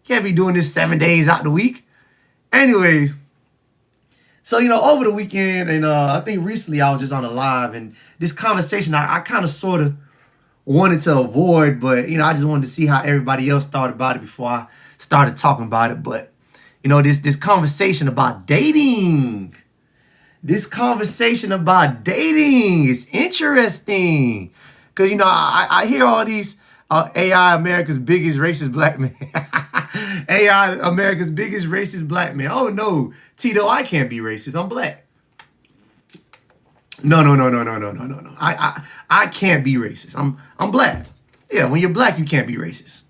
Can't be doing this 7 days out the week. Anyways, so, over the weekend, and I think recently I was just on a live, and this conversation I kind of sort of wanted to avoid, but, I just wanted to see how everybody else thought about it before I started talking about it. But, this conversation about dating. This conversation about dating is interesting. Because, I hear all these AI America's biggest racist black man. AI America's biggest racist black man. Oh, no, Tito, I can't be racist. I'm black. No. I can't be racist. I'm black. Yeah, when you're black, you can't be racist.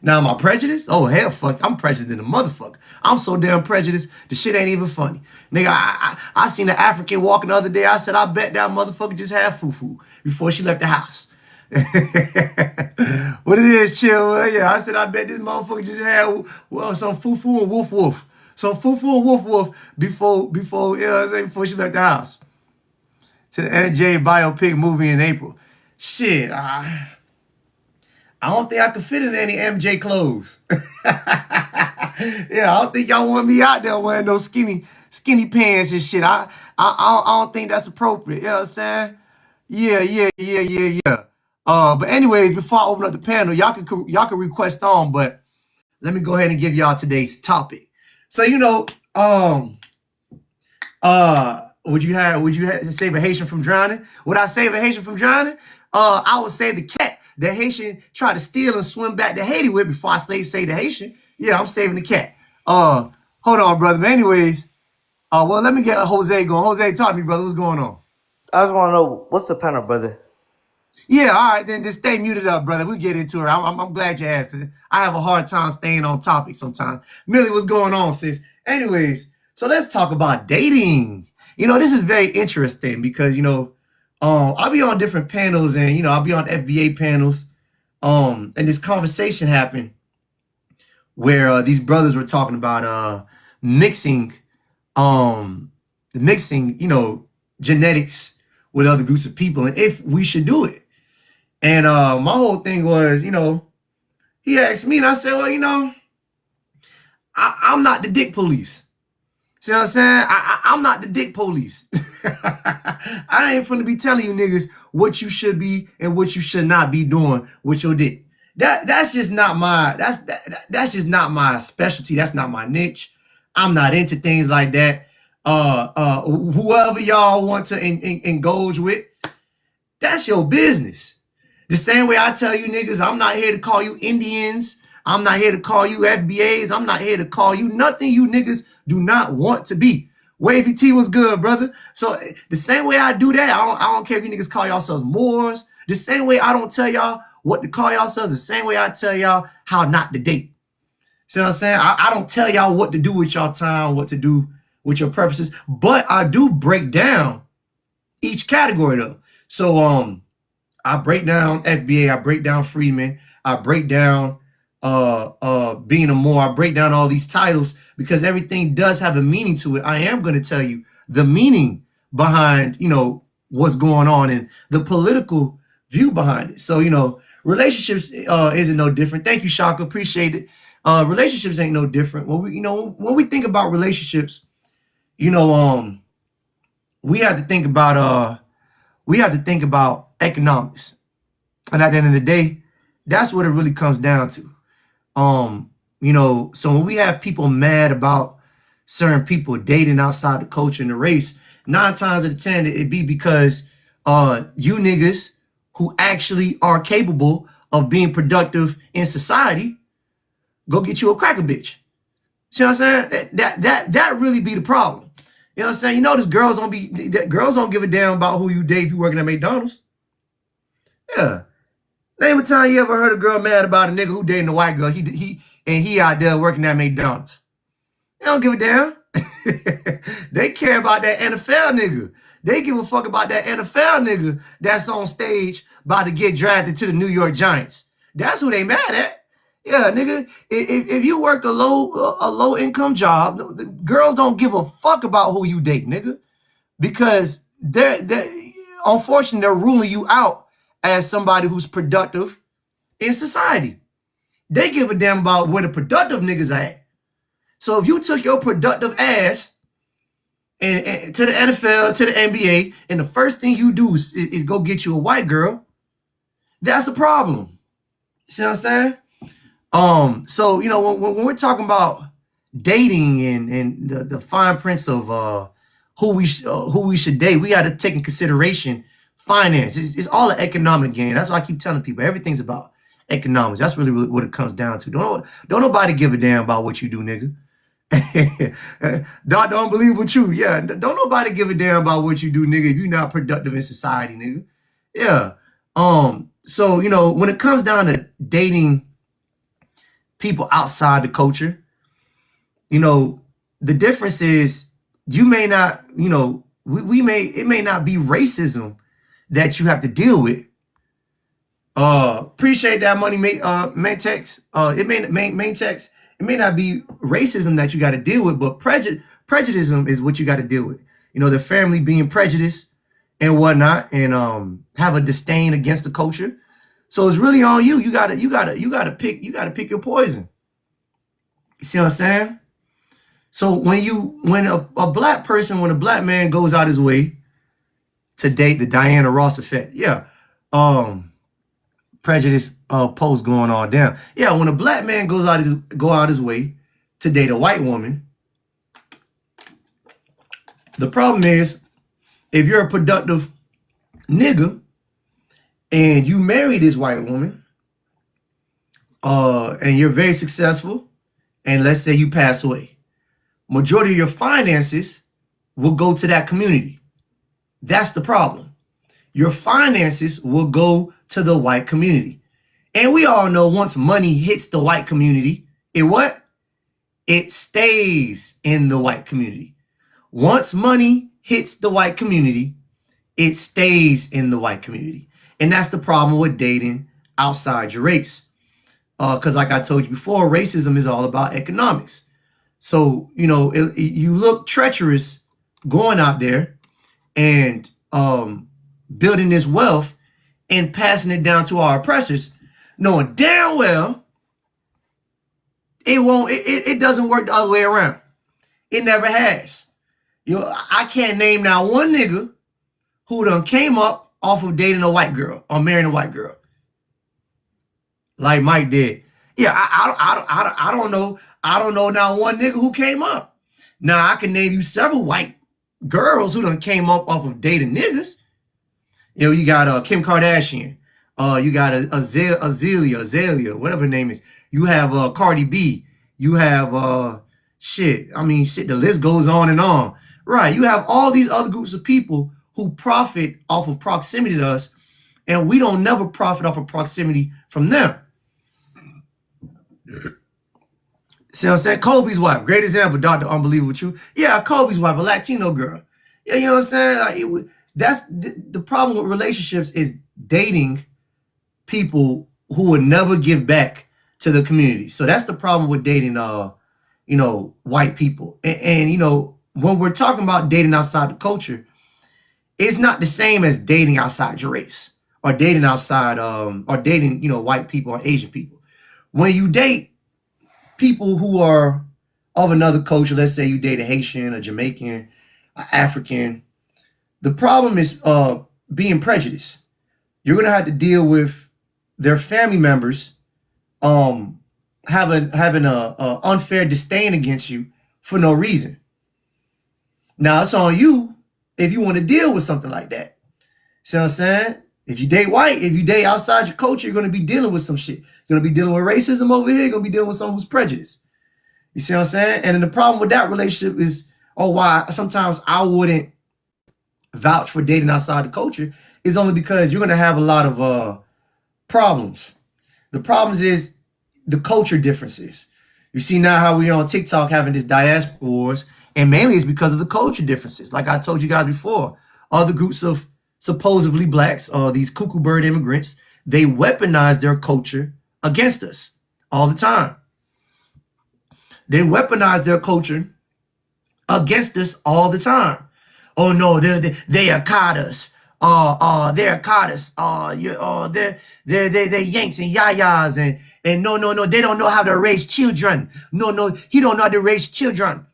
Now, am I prejudiced? Oh, hell, fuck. I'm prejudiced in the motherfucker. I'm so damn prejudiced, the shit ain't even funny. Nigga, I seen an African walking the other day. I said, I bet that motherfucker just had fufu before she left the house. What it is, chill. Yeah, I said, I bet this motherfucker just had some fufu and woof woof. Some fufu and woof woof before before she left the house. To the NJ biopic movie in April. Shit, I don't think I could fit in any MJ clothes. Yeah, I don't think y'all want me out there wearing those skinny pants and shit. I don't think that's appropriate. You know what I'm saying? Yeah. But anyways, before I open up the panel, y'all can request on, but let me go ahead and give y'all today's topic. So, would you save a Haitian from drowning? Would I save a Haitian from drowning? I would save the cat that Haitian tried to steal and swim back to Haiti with before I say the Haitian. Yeah, I'm saving the cat. Hold on, brother. But anyways, well, let me get Jose going. Jose, talk to me, brother. What's going on? I just want to know, what's the panel, brother? Yeah, all right, then just stay muted up, brother. We'll get into it. I'm glad you asked, because I have a hard time staying on topic sometimes. Millie, what's going on, sis? Anyways, so let's talk about dating. This is very interesting because, I'll be on different panels and, I'll be on FBA panels. And this conversation happened where these brothers were talking about mixing, genetics with other groups of people and if we should do it. And my whole thing was, he asked me and I said, well, I'm not the dick police. See what I'm saying? I'm not the dick police. I ain't finna be telling you niggas what you should be and what you should not be doing with your dick. That's just not my that's just not my specialty. That's not my niche. I'm not into things like that. Whoever y'all want to engage with, that's your business. The same way I tell you niggas, I'm not here to call you Indians. I'm not here to call you FBAs. I'm not here to call you nothing you niggas do not want to be. Wavy T was good, brother. So the same way I do that, I don't care if you niggas call yourselves Moors. The same way I don't tell y'all what to call yourselves, the same way I tell y'all how not to date. See what I'm saying? I don't tell y'all what to do with y'all time, what to do with your purposes, but I do break down each category though. So I break down FBA, I break down Freeman, I break down being a Moor, I break down all these titles because everything does have a meaning to it. I am going to tell you the meaning behind, what's going on and the political view behind it. So, relationships isn't no different. Thank you, Shaka. Appreciate it. Relationships ain't no different. When we think about relationships, we have to think about economics. And at the end of the day, that's what it really comes down to. So when we have people mad about certain people dating outside the culture and the race, 9 times out of 10, it'd be because you niggas who actually are capable of being productive in society, go get you a cracker bitch. See what I'm saying? That really be the problem. You know what I'm saying? This girls don't give a damn about who you date if you working at McDonald's. Yeah. Name a time you ever heard a girl mad about a nigga who dating a white girl. He out there working at McDonald's. They don't give a damn. They care about that NFL nigga. They give a fuck about that NFL nigga that's on stage about to get drafted to the New York Giants. That's who they mad at. Yeah, nigga. If you work a low income job, the girls don't give a fuck about who you date, nigga, because they're unfortunately they're ruling you out as somebody who's productive in society. They give a damn about where the productive niggas are at. So if you took your productive ass and to the NFL, to the NBA, and the first thing you do is go get you a white girl, that's a problem. You see what I'm saying? So, you know, when we're talking about dating and the fine prints of who we should date, we got to take in consideration finance. It's all an economic game. That's why I keep telling people everything's about economics. That's really what it comes down to. Don't nobody give a damn about what you do, nigga. Don't believe what you. Yeah, don't nobody give a damn about what you do, nigga. If you're not productive in society, nigga. Yeah. So, you know, when it comes down to dating people outside the culture, you know, the difference is you may not, you know, it may not be racism that you have to deal with. Appreciate that money, Matex. Matex. It may not be racism that you got to deal with, but prejudice is what you got to deal with. You know, the family being prejudiced and whatnot, and have a disdain against the culture. So it's really on you. You gotta pick your poison. You see what I'm saying? So when a black man goes out his way to date, the Diana Ross effect, yeah, prejudice post going on down. Yeah, when a black man go out his way to date a white woman, the problem is if you're a productive nigga and you marry this white woman, and you're very successful, and let's say you pass away, majority of your finances will go to that community. That's the problem. Your finances will go to the white community. And we all know once money hits the white community, it stays in the white community. Once money hits the white community, it stays in the white community. And that's the problem with dating outside your race. Because like I told you before, racism is all about economics. So, you know, you look treacherous going out there and building this wealth and passing it down to our oppressors, knowing damn well it doesn't work the other way around. It never has. You know, I can't name now one nigga who done came up off of dating a white girl or marrying a white girl like Mike did. Yeah, I don't know. I don't know now one nigga who came up. Now I can name you several white girls who done came up off of dating niggas. You know, you got Kim Kardashian. You got Azalea, whatever her name is. You have Cardi B. You have shit. I mean, shit, the list goes on and on. Right. You have all these other groups of people who profit off of proximity to us, and we don't never profit off of proximity from them. See what I'm saying? Kobe's wife, great example, Dr. Unbelievable Truth. Yeah, Kobe's wife, a Latino girl. Yeah, you know what I'm saying? Like that's the problem with relationships is dating people who would never give back to the community. So that's the problem with dating, you know, white people. And you know, when we're talking about dating outside the culture, it's not the same as dating outside your race or dating outside, or dating, you know, white people or Asian people. When you date people who are of another culture, let's say you date a Haitian, a Jamaican, an African, the problem is being prejudiced. You're gonna have to deal with their family members having a unfair disdain against you for no reason. Now it's on you if you want to deal with something like that. See what I'm saying? If you date white, if you date outside your culture, you're going to be dealing with some shit. You're going to be dealing with racism over here. You're going to be dealing with someone who's prejudiced. You see what I'm saying? And then the problem with that relationship is, why sometimes I wouldn't vouch for dating outside the culture is only because you're going to have a lot of problems. The problems is the culture differences. You see now how we on TikTok having this diaspora wars, and mainly it's because of the culture differences. Like I told you guys before, other groups of supposedly blacks, these cuckoo bird immigrants, they weaponize their culture against us all the time. They weaponize their culture against us all the time. Oh no, they are Akatas. They're Akatas. They're Yanks and Yayas And no, they don't know how to raise children. No, he don't know how to raise children.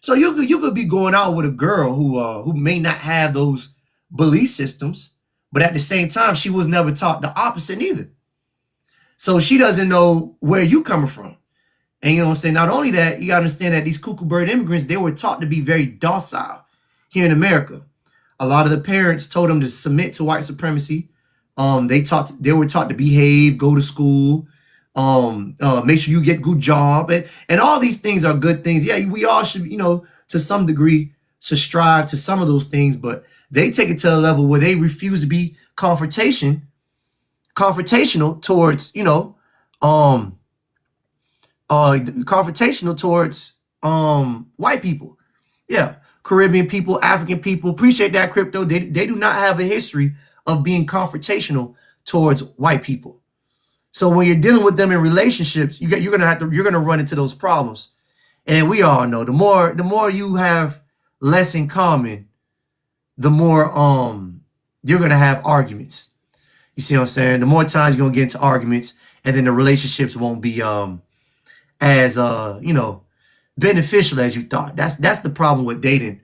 So you could be going out with a girl who may not have those belief systems, but at the same time, she was never taught the opposite either. So she doesn't know where you coming from. And you know what I'm saying? Not only that, you gotta understand that these cuckoo bird immigrants, they were taught to be very docile here in America. A lot of the parents told them to submit to white supremacy. They were taught to behave, go to school, make sure you get good job, and all these things are good things. Yeah, we all should, to some degree, to strive to some of those things, but they take it to a level where they refuse to be confrontational towards, confrontational towards white people. Yeah, Caribbean people, African people. Appreciate that, Crypto. They do not have a history of being confrontational towards white people. So when you're dealing with them in relationships, you're gonna run into those problems. And we all know the more you have less in common, the more you're gonna have arguments. You see what I'm saying? The more times you're gonna get into arguments, and then the relationships won't be as beneficial as you thought. That's the problem with dating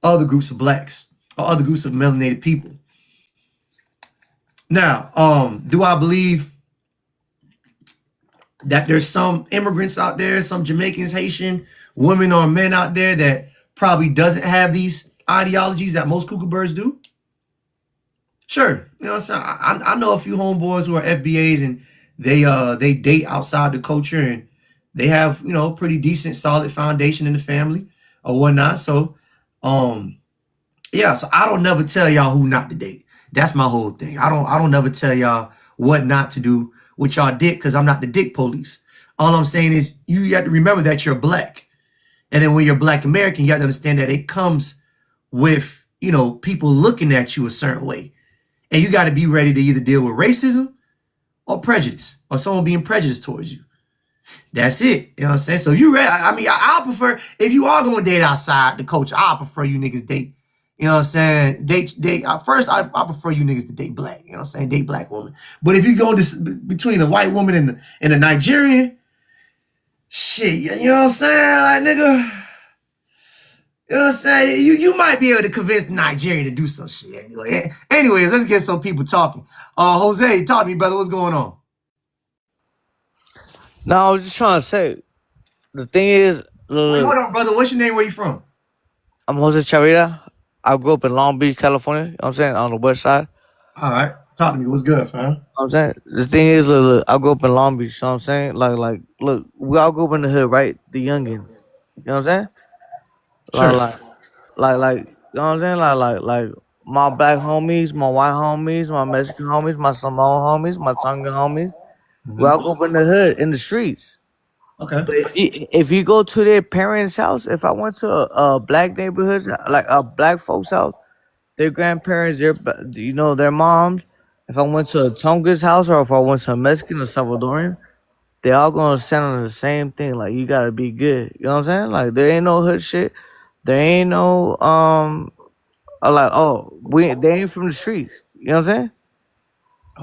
other groups of blacks or other groups of melanated people. Now, do I believe that there's some immigrants out there, some Jamaicans, Haitian, women or men out there that probably doesn't have these ideologies that most cuckoo birds do? Sure. You know what I'm saying? I know a few homeboys who are FBAs and they date outside the culture and they have, pretty decent, solid foundation in the family or whatnot. So, yeah, so I don't never tell y'all who not to date. That's my whole thing. I don't never tell y'all what not to do with y'all dick because I'm not the dick police. All I'm saying is you have to remember that you're black. And then when you're Black American, you have to understand that it comes with, people looking at you a certain way. And you got to be ready to either deal with racism or prejudice or someone being prejudiced towards you. That's it. You know what I'm saying? So you ready? I prefer, if you are going to date outside the culture, I prefer you niggas date. You know what I'm saying? First, I prefer you niggas to date black. You know what I'm saying? Date black woman. But if you go between a white woman and a Nigerian, shit, you know what I'm saying? Like, nigga, you know what I'm saying? You might be able to convince the Nigerian to do some shit. Anyways, let's get some people talking. Jose, talk to me, brother. What's going on? No, I was just trying to say, the thing is, Wait, hold on, brother. What's your name? Where you from? I'm Jose Chavira. I grew up in Long Beach, California. You know what I'm saying? On the west side. All right. Talk to me. What's good, fam? You know what I'm saying? The thing is, look, I grew up in Long Beach. You know what I'm saying? Like, look, we all grew up in the hood, right? The youngins. You know what I'm saying? Sure. Like, you know what I'm saying? Like, my black homies, my white homies, my Mexican homies, my Samoan homies, my Tongan homies. We all grew up in the hood, in the streets. Okay. But if you go to their parents' house, if I went to a black neighborhood, like a black folks' house, their grandparents, their moms, if I went to a Tonga's house or if I went to a Mexican or Salvadorian, they all gonna stand on the same thing. Like, you gotta be good. You know what I'm saying? Like, there ain't no hood shit. There ain't no they ain't from the streets. You know what I'm saying?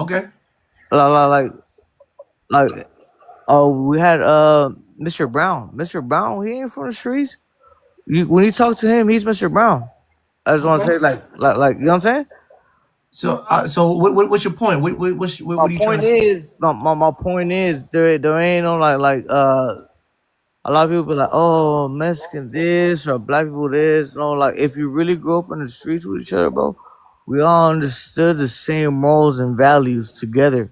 Okay. Like we had Mr. Brown. Mr. Brown, he ain't from the streets. When you talk to him, he's Mr. Brown. I just want to say, like, you know what I'm saying? So what's your point? What are you trying to say? My point is there ain't no a lot of people be like, oh, Mexican this or black people this. No, like, if you really grew up in the streets with each other, bro, we all understood the same morals and values together.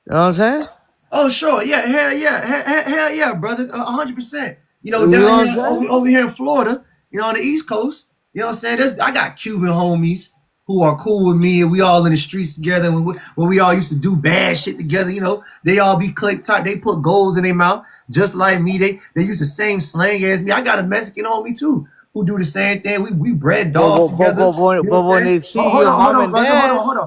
You know what I'm saying? Oh, sure. Yeah. Hell yeah, brother. 100%. You know Down what here, I'm saying? over here in Florida, on the East Coast, you know what I'm saying? I got Cuban homies who are cool with me, and we all in the streets together. When we all used to do bad shit together, they all be click tight. They put goals in their mouth, just like me. They use the same slang as me. I got a Mexican homie too who do the same thing. We bred dogs together. But when they see your mom and dad, Hold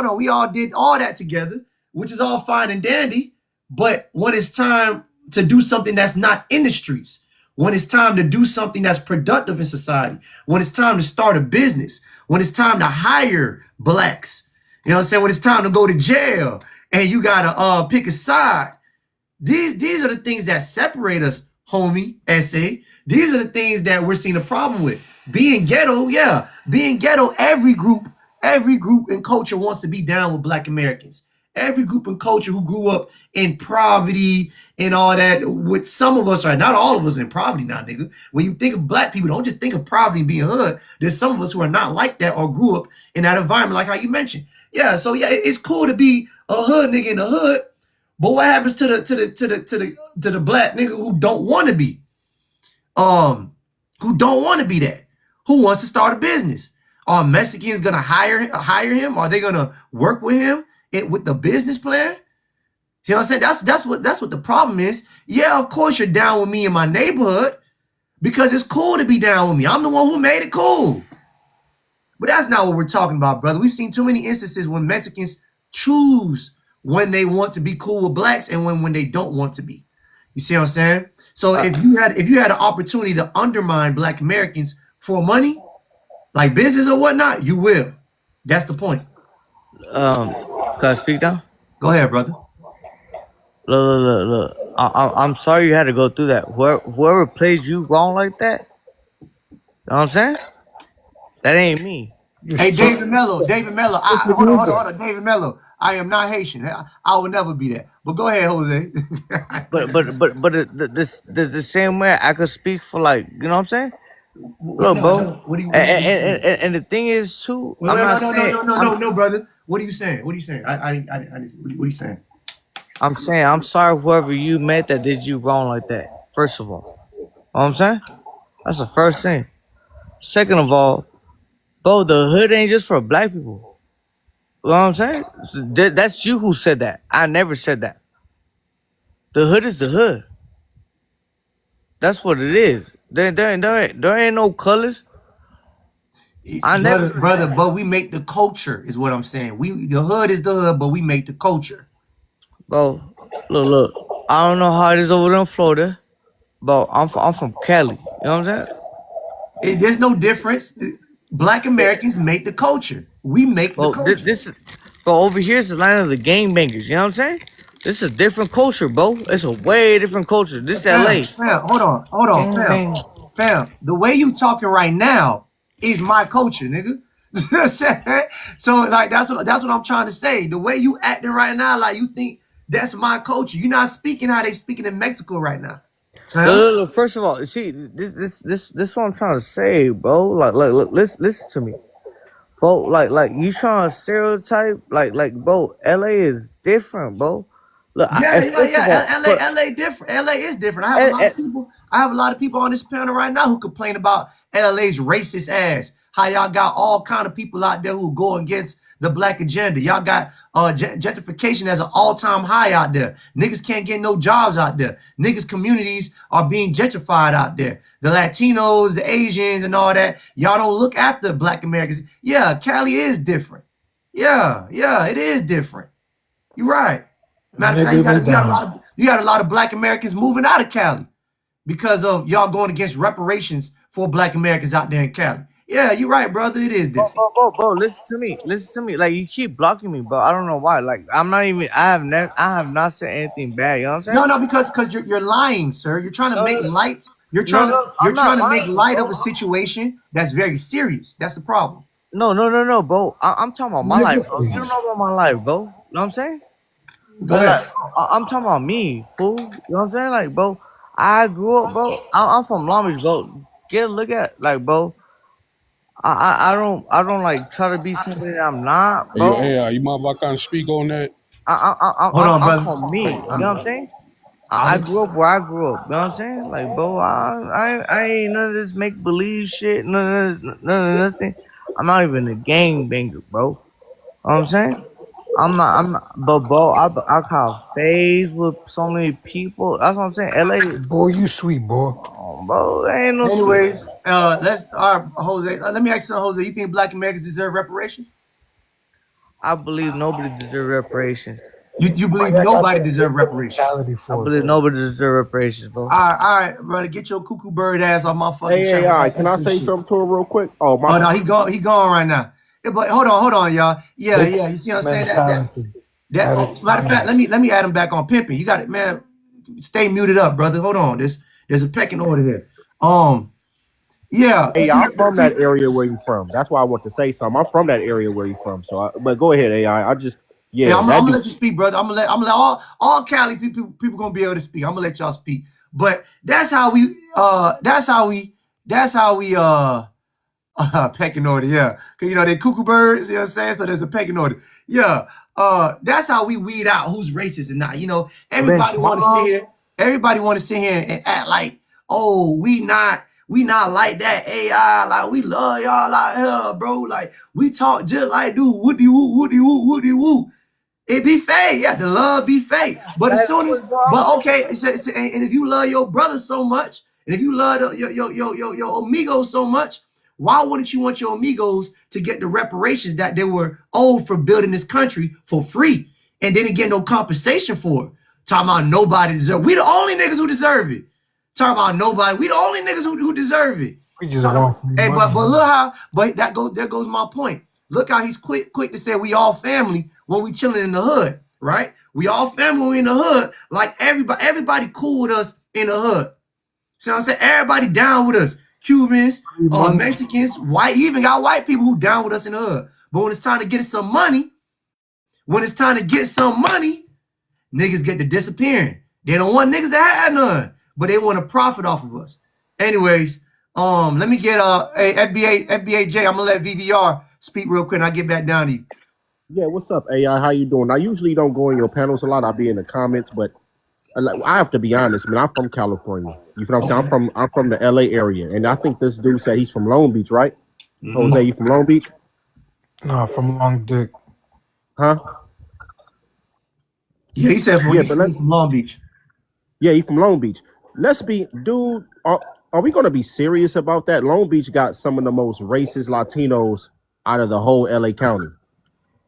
on. We all did all that together, which is all fine and dandy. But when it's time to do something that's not in the streets, when it's time to do something that's productive in society, when it's time to start a business, when it's time to hire blacks, you know what I'm saying? When it's time to go to jail and you gotta pick a side, These are the things that separate us, homie, SA. These are the things that we're seeing a problem with. Being ghetto, yeah. Being ghetto, every group and culture wants to be down with Black Americans. Every group and culture who grew up in poverty and all that, with some of us are, not all of us in poverty now, nigga. When you think of Black people, don't just think of poverty and being hood. There's some of us who are not like that or grew up in that environment, like how you mentioned. Yeah, so yeah, it's cool to be a hood nigga in the hood, but what happens to the Black nigga who don't want to be? Who don't want to be that? Who wants to start a business? Are Mexicans gonna hire him? Are they gonna work with him with the business plan? You know what I'm saying? That's what the problem is. Yeah, of course you're down with me in my neighborhood because it's cool to be down with me. I'm the one who made it cool. But that's not what we're talking about, brother. We've seen too many instances when Mexicans choose when they want to be cool with Blacks and when they don't want to be. You see what I'm saying? So if you had an opportunity to undermine Black Americans for money, like business or whatnot, you will. That's the point. Can I speak now? Go ahead, brother. Look. I'm sorry you had to go through that. Whoever plays you wrong like that, you know what I'm saying? That ain't me. Hey, David Mello. Hold on. David Mello. I am not Haitian. I will never be that. But go ahead, Jose. But the same way I could speak for, like, you know what I'm saying? Look, bro. And the thing is too. No, brother. What are you saying? What are you saying? What are you saying? I'm saying I'm sorry whoever you met that did you wrong like that. First of all, you know what I'm saying? That's the first thing. Second of all, bro, the hood ain't just for Black people. You know what I'm saying? So that's you who said that. I never said that. The hood is the hood. That's what it is. There ain't no colors. Brother, but we make the culture, is what I'm saying. The hood is the hood, but we make the culture. Bro, look. I don't know how it is over there in Florida, but I'm from Cali. You know what I'm saying? There's no difference. Black Americans make the culture. We make the culture. But over here is the land of the gangbangers. You know what I'm saying? This is a different culture, bro. It's a way different culture. This is LA. Fam, hold on, fam. The way you talking right now is my culture, nigga. So like that's what I'm trying to say. The way you acting right now, like you think that's my culture. You're not speaking how they speaking in Mexico right now. Look, first of all, see, this what I'm trying to say, bro. Like, listen to me, bro. Like you trying to stereotype, like, bro. LA is different, bro. Look, LA different. LA is different. I have a lot of people on this panel right now who complain about LA's racist ass. How y'all got all kind of people out there who go against the Black agenda. Y'all got gentrification as an all-time high out there. Niggas can't get no jobs out there. Niggas communities are being gentrified out there. The Latinos, the Asians, and all that. Y'all don't look after Black Americans. Yeah, Cali is different. Yeah, it is different. You're right. Matter of fact, you got a lot of Black Americans moving out of Cali because of y'all going against reparations for Black Americans out there in Cali. Yeah, you're right, brother. It is different. Bro, listen to me. Like, you keep blocking me, bro. I don't know why. Like, I have not said anything bad. You know what I'm saying? No, because you're lying, sir. You're trying to make light. You're trying to make light of a situation that's very serious. That's the problem. No, bro. I'm talking about my life, bro. You don't know about my life, bro. You know what I'm saying? Go ahead. Like, I'm talking about me, fool. You know what I'm saying? Like, bro, I grew up, bro. I'm from Long Beach, bro. Get a look at, like, bro. I don't like try to be something that I'm not, bro. Hey, you mind if I kind of speak on that? I'm from me. You know what I'm saying? I grew up where I grew up. You know what I'm saying? Like, bro, I ain't none of this make believe shit. None of nothing. I'm not even a gangbanger, bro. You know what I'm saying? I'm not, but bro, I caught phase with so many people. That's what I'm saying. LA, boy, you sweet, boy. Oh, bro, ain't no. Anyways, Jose. Let me ask you, Jose. You think Black Americans deserve reparations? I believe nobody deserves reparations. You believe nobody deserves reparations? I believe nobody deserves reparations, bro. All right, brother. Get your cuckoo bird ass off my fucking channel. Hey, all right. Can I say something to him real quick? Oh no, he gone right now. Yeah, but hold on, y'all. Yeah. You see what I'm saying? Matter of fact, let me add him back on pimping. You got it, man. stay muted up, brother. Hold on. There's a pecking order here. Yeah. AI, I'm from that area where you from. That's why I want to say something. I'm from that area where you from. But go ahead, AI. Yeah, Yeah, I'm that gonna dude. let you speak, brother. I'm gonna let all Cali people gonna be able to speak. I'm gonna let y'all speak. But that's how we pecking order, yeah. Cause they cuckoo birds, you know what I'm saying? So there's a pecking order. Yeah. That's how we weed out who's racist and not. Everybody wanna sit here, and act like, oh, we not like that AI, like we love y'all like hell, bro. Like we talk just like dude, woody woo, woody woo, woody woo. It be fake, yeah. The love be fake, but as soon as, but okay, and if you love your brother so much, and if you love your amigos so much, why wouldn't you want your amigos to get the reparations that they were owed for building this country for free, and didn't get no compensation for it? Talking about nobody deserve. We the only niggas who deserve it. Talking about nobody. We the only niggas who deserve it. We just want free Hey, money. but look how, but there goes my point. Look how he's quick to say we all family when we chilling in the hood, right? We all family in the hood, like everybody cool with us in the hood. See what I'm saying? Everybody down with us. Cubans, Mexicans, white, you even got white people who down with us in the hood. But when it's time to get some money, niggas get to disappearing. They don't want niggas that had none, but they want to profit off of us. Anyways, let me get FBA J. I'm gonna let VVR speak real quick and I'll get back down to you. Yeah, what's up, AI? How you doing? I usually don't go in your panels a lot. I'll be in the comments, but I have to be honest, man. I'm from California. You know what I'm saying? I'm from the LA area, and I think this dude said he's from Long Beach, right? Jose, you from Long Beach? No, from Long Dick. Huh? Yeah, he said he's from Long Beach. Yeah, he's from Long Beach. Let's be, dude. Are we gonna be serious about that? Long Beach got some of the most racist Latinos out of the whole LA County.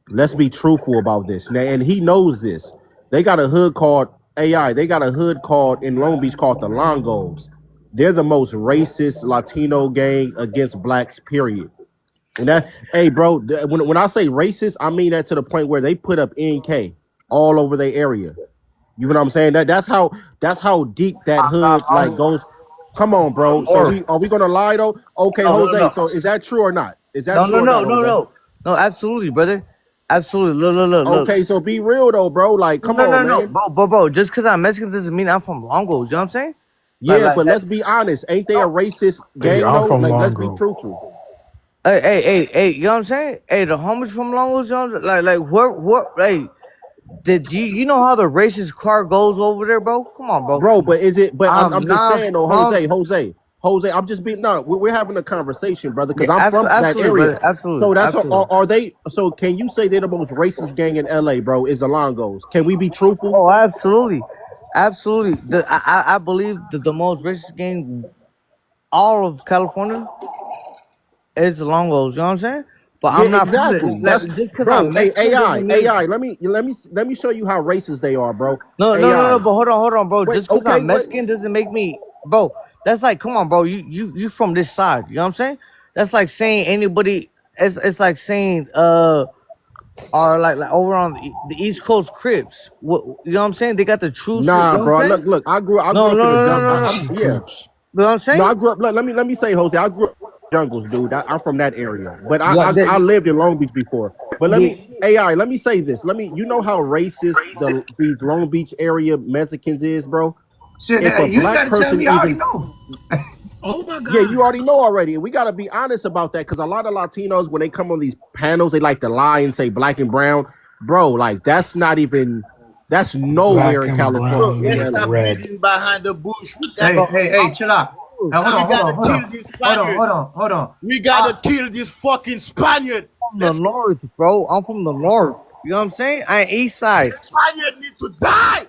Let's be truthful about this. Now, and he knows this. They got a hood called AI. They got a hood called in Long Beach called the Longos. They're the most racist Latino gang against blacks, period. And that, hey, bro, when I say racist, I mean that to the point where they put up NK all over their area. You know what I'm saying? That's how deep that hood like goes. Come on, bro. So are we gonna lie though? Okay, Jose. No. So is that true or not? Is that true or not? No, absolutely, brother. Absolutely. Look. Okay, so be real though, bro. Like, come on, man. Bro. Just because I'm Mexican doesn't mean I'm from Longos. You know what I'm saying? Yeah, but let's be honest. Ain't they a racist gang though? Like, let's be truthful. Hey, you know what I'm saying? Hey, the homies from Longos, you know, like what? Hey, did you know how the racist car goes over there, bro? Come on, bro. Bro, but is it? But I'm just saying though, Jose. I'm just being we're having a conversation, brother, because I'm from that area. Brother, absolutely. So that's are they? So can you say they're the most racist gang in LA, bro? Is the Longos? Can we be truthful? Oh, absolutely. I believe that the most racist gang all of California is the Longos. You know what I'm saying? But yeah, I'm not exactly. just because I'm Mexican. AI. Let me show you how racist they are, bro. No. But hold on, bro. Wait, just because I'm Mexican doesn't make me, bro. That's like, come on, bro. You from this side. You know what I'm saying? That's like saying anybody. It's like saying are like over on the East Coast Crips. What you know what I'm saying? They got the true. Nah, you know bro. Look. I grew up in the jungle. Yeah. You know what I'm saying? No, I grew up. Let me say, Jose. I grew up in the jungles, dude. I'm from that area, but I lived in Long Beach before. But let me say this. You know how racist these Long Beach area Mexicans is, bro. Shit, you gotta tell me. I already know. Oh my God. Yeah, you already know already. We gotta be honest about that because a lot of Latinos, when they come on these panels, they like to lie and say black and brown, bro. Like that's nowhere in California. Let's stop beating behind the bush. Hey, chill out. Hold on. We gotta kill this fucking Spaniard. I'm from the north, bro. I'm from the north. You know what I'm saying? I ain't east side. Spaniard need to die.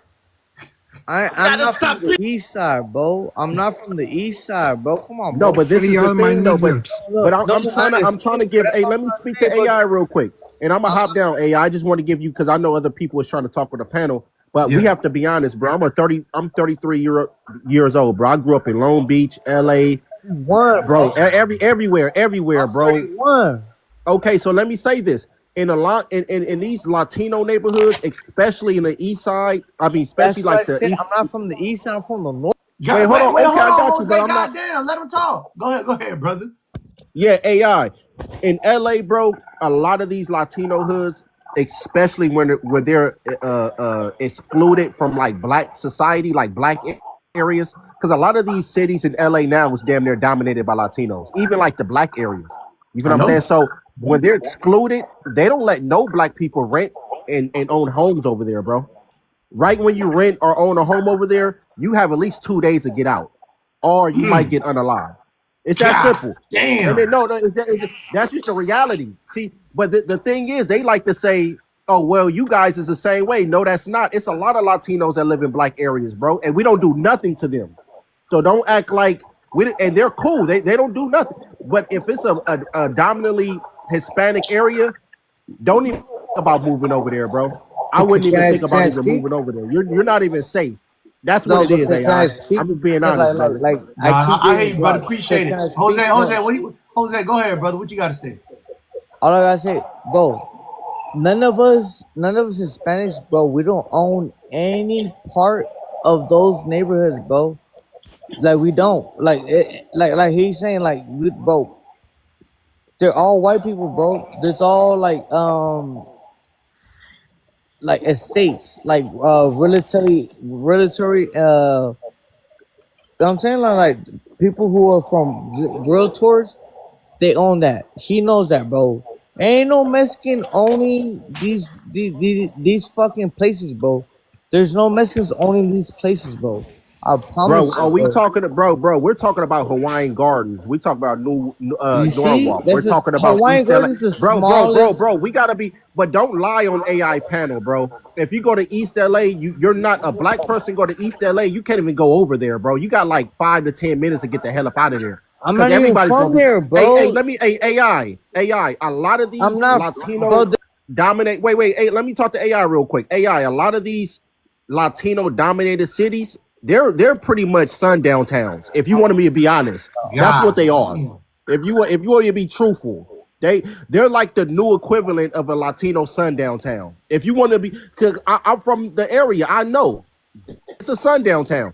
I'm not from the east side, bro. I'm not from the east side, bro. Come on, bro. bro. No, but this is the thing, though. But I'm trying to give. Hey, let me speak to AI real quick, and I'm gonna hop down. AI, I just want to give you because I know other people is trying to talk with the panel, but we have to be honest, bro. I'm 33 years old, bro. I grew up in Long Beach, LA, bro. Everywhere, bro. Okay, so let me say this. in a lot in these Latino neighborhoods, especially in the east side. I mean, That's especially what I like the said. east. I'm not from the east. I'm from the north. Wait, hold on. Wait, Okay, hold I got on, you, but Jose. I'm not. Goddamn, let him talk. Go ahead, brother. Yeah, AI in LA, bro. A lot of these Latino hoods, especially when they're excluded from like black society, like black areas, because a lot of these cities in LA now is damn near dominated by Latinos, even like the black areas. You feel I what I'm know. saying? So when they're excluded, they don't let no black people rent and own homes over there, bro. Right when you rent or own a home over there, you have at least 2 days to get out, or you might get unalive. It's that God simple. And damn. then no, that's just the reality. See, but the thing is, they like to say, "Oh, well, you guys is the same way." No, that's not. It's a lot of Latinos that live in black areas, bro, and we don't do nothing to them. So don't act like we. And they're cool. They don't do nothing. But if it's a dominantly Hispanic area, don't even think about moving over there, bro. I wouldn't even think Can about I even speak? moving over there. You're not even safe. That's what No, it but is, can I AI. speak? I'm just being Because honest, brother. I Nah, keep I hear getting you, brother. blocked. Appreciate Can it. I Jose, speak? No. Jose, go ahead, brother. What you got to say? All I gotta say, bro. None of us Hispanics, bro. We don't own any part of those neighborhoods, bro. Like we don't. Like he's saying, bro. They're all white people, bro. There's all like estates, like realtory you know what I'm saying, people who are from realtors, they own that. He knows that, bro. Ain't no Mexican owning these fucking places, bro. There's no Mexicans owning these places, bro. I Bro, promise are you, we bro. talking to bro? We're talking about Hawaiian Gardens. We talk about New You see, Norwalk. We're that's the talking about Hawaiian East LA. Gardens is the Bro. smallest. We gotta be, but don't lie on AI panel, bro. If you go to East LA, you're not a black person. Go to East LA, you can't even go over there, bro. You got like 5 to 10 minutes to get the hell up out of there, I'm because not even everybody's from gonna be. there, Hey, bro. let me. Hey, AI. A lot of I'm these not, bro. Latino dominate. Wait. Hey, let me talk to AI real quick. AI. A lot of these Latino dominated cities, they're pretty much sundown towns. If you wanted me to be honest, that's what God they are. damn. If you want to be truthful, they're like the new equivalent of a Latino sundown town. If you want to be, because I'm from the area, I know it's a sundown town.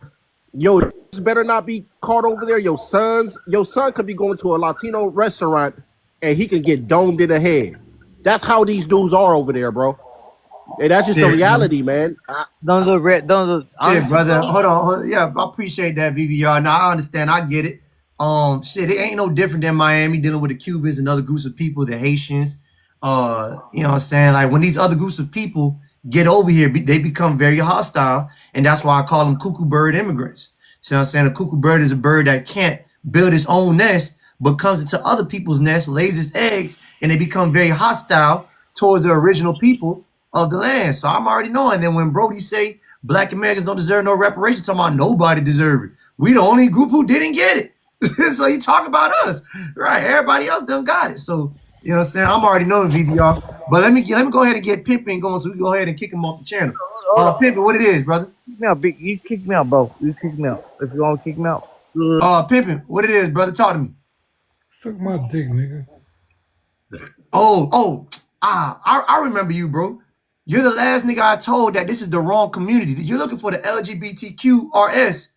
Yo, better not be caught over there. Your son could be going to a Latino restaurant and he can get domed in the head. That's how these dudes are over there, bro. And that's just the Shit, man. reality, man. Shit, Honestly, brother. bro. Hold on. Yeah, I appreciate that, VVR. Now I understand. I get it. Shit, it ain't no different than Miami dealing with the Cubans and other groups of people, the Haitians. You know what I'm saying? Like when these other groups of people get over here, they become very hostile, and that's why I call them cuckoo bird immigrants. See what I'm saying? A cuckoo bird is a bird that can't build its own nest, but comes into other people's nests, lays its eggs, and they become very hostile towards the original people of the land. So I'm already knowing. Then when Brody say Black Americans don't deserve no reparations, talking about nobody deserve it. We the only group who didn't get it. So you talk about us, right? Everybody else done got it. So you know what I'm saying? I'm already knowing VDR. But let me go ahead and get Pimpin going, so we go ahead and kick him off the channel. Hold on. Pimpin, what it is, brother? Kick me out, big. You kick me out, bro. You kick me out. If you want to kick me out. Pimpin, what it is, brother? Talk to me. Suck my dick, nigga. I remember you, bro. You're the last nigga I told that this is the wrong community. You're looking for the LGBTQRS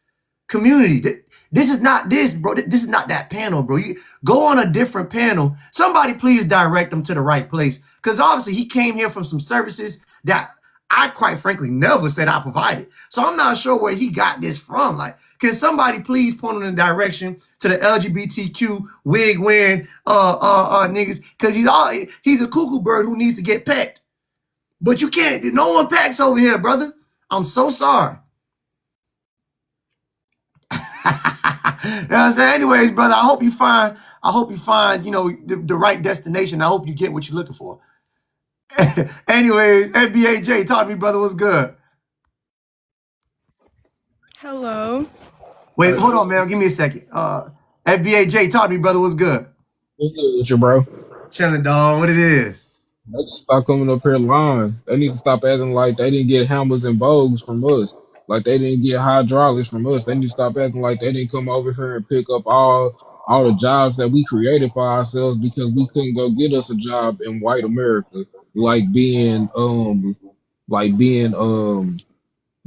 community. This is not this, bro. This is not that panel, bro. You go on a different panel. Somebody please direct him to the right place. Because obviously he came here from some services that I quite frankly never said I provided. So I'm not sure where he got this from. Like, can somebody please point him in the direction to the LGBTQ wig wearing niggas? Because he's a cuckoo bird who needs to get pecked. But you can't, no one packs over here, brother. I'm so sorry. You know what I'm saying? Anyways, brother, I hope you find, you know, the right destination. I hope you get what you're looking for. Anyways, FBA J, talk to me, brother. What's good? Hello. Wait, hold on, man. Give me a second. FBA J, talk to me, brother. What's good? What's your bro? Chilling, dog. What it is? They need to stop coming up here lying. They need to stop acting like they didn't get hammers and bows from us. Like they didn't get hydraulics from us. They need to stop acting like they didn't come over here and pick up all the jobs that we created for ourselves because we couldn't go get us a job in white America. like being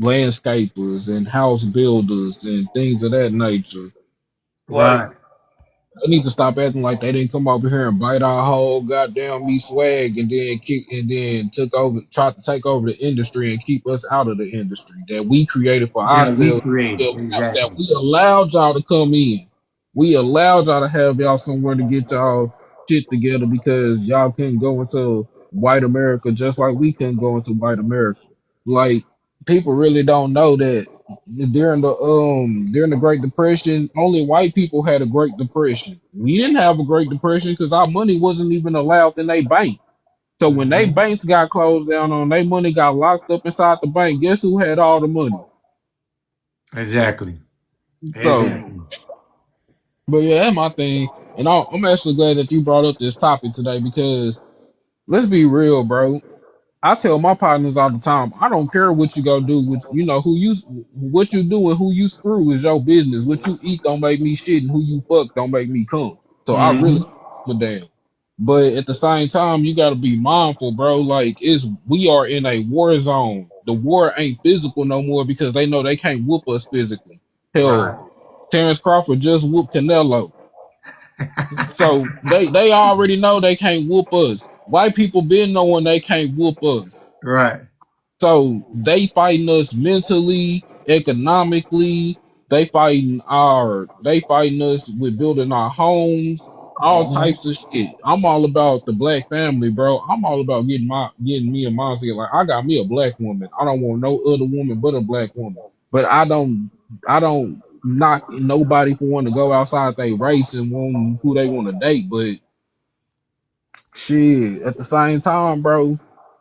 landscapers and house builders and things of that nature. Like Right. they need to stop acting like they didn't come over here and bite our whole goddamn me swag and then tried to take over the industry and keep us out of the industry that we created for That we ourselves. created. That Exactly. we allowed y'all to come in. We allowed y'all to have y'all somewhere to get y'all shit together because y'all couldn't go into white America just like we couldn't go into white America. Like people really don't know that during the Great Depression, only white people had a Great Depression. We didn't have a Great Depression because our money wasn't even allowed in they bank. So when they Mhm. banks got closed down on, their money got locked up inside the bank. Guess who had all the money? Exactly. So, Exactly. but yeah, that's my thing. And I'm actually glad that you brought up this topic today because let's be real, bro. I tell my partners all the time, I don't care what you go do with what you do and who you screw is your business. What you eat don't make me shit and who you fuck don't make me come. So I really Hmm. give a damn. But at the same time, you gotta be mindful, bro. Like we are in a war zone. The war ain't physical no more because they know they can't whoop us physically. Hell, Right. Terrence Crawford just whooped Canelo. So they already know they can't whoop us. White people been knowing they can't whoop us. Right. So they fighting us mentally, economically. They fighting us with building our homes, all types of shit. I'm all about the black family, bro. I'm all about getting me and mine together. Like I got me a black woman. I don't want no other woman but a black woman. But I don't knock nobody for wanting to go outside their race and want who they want to date. But shit, at the same time, bro,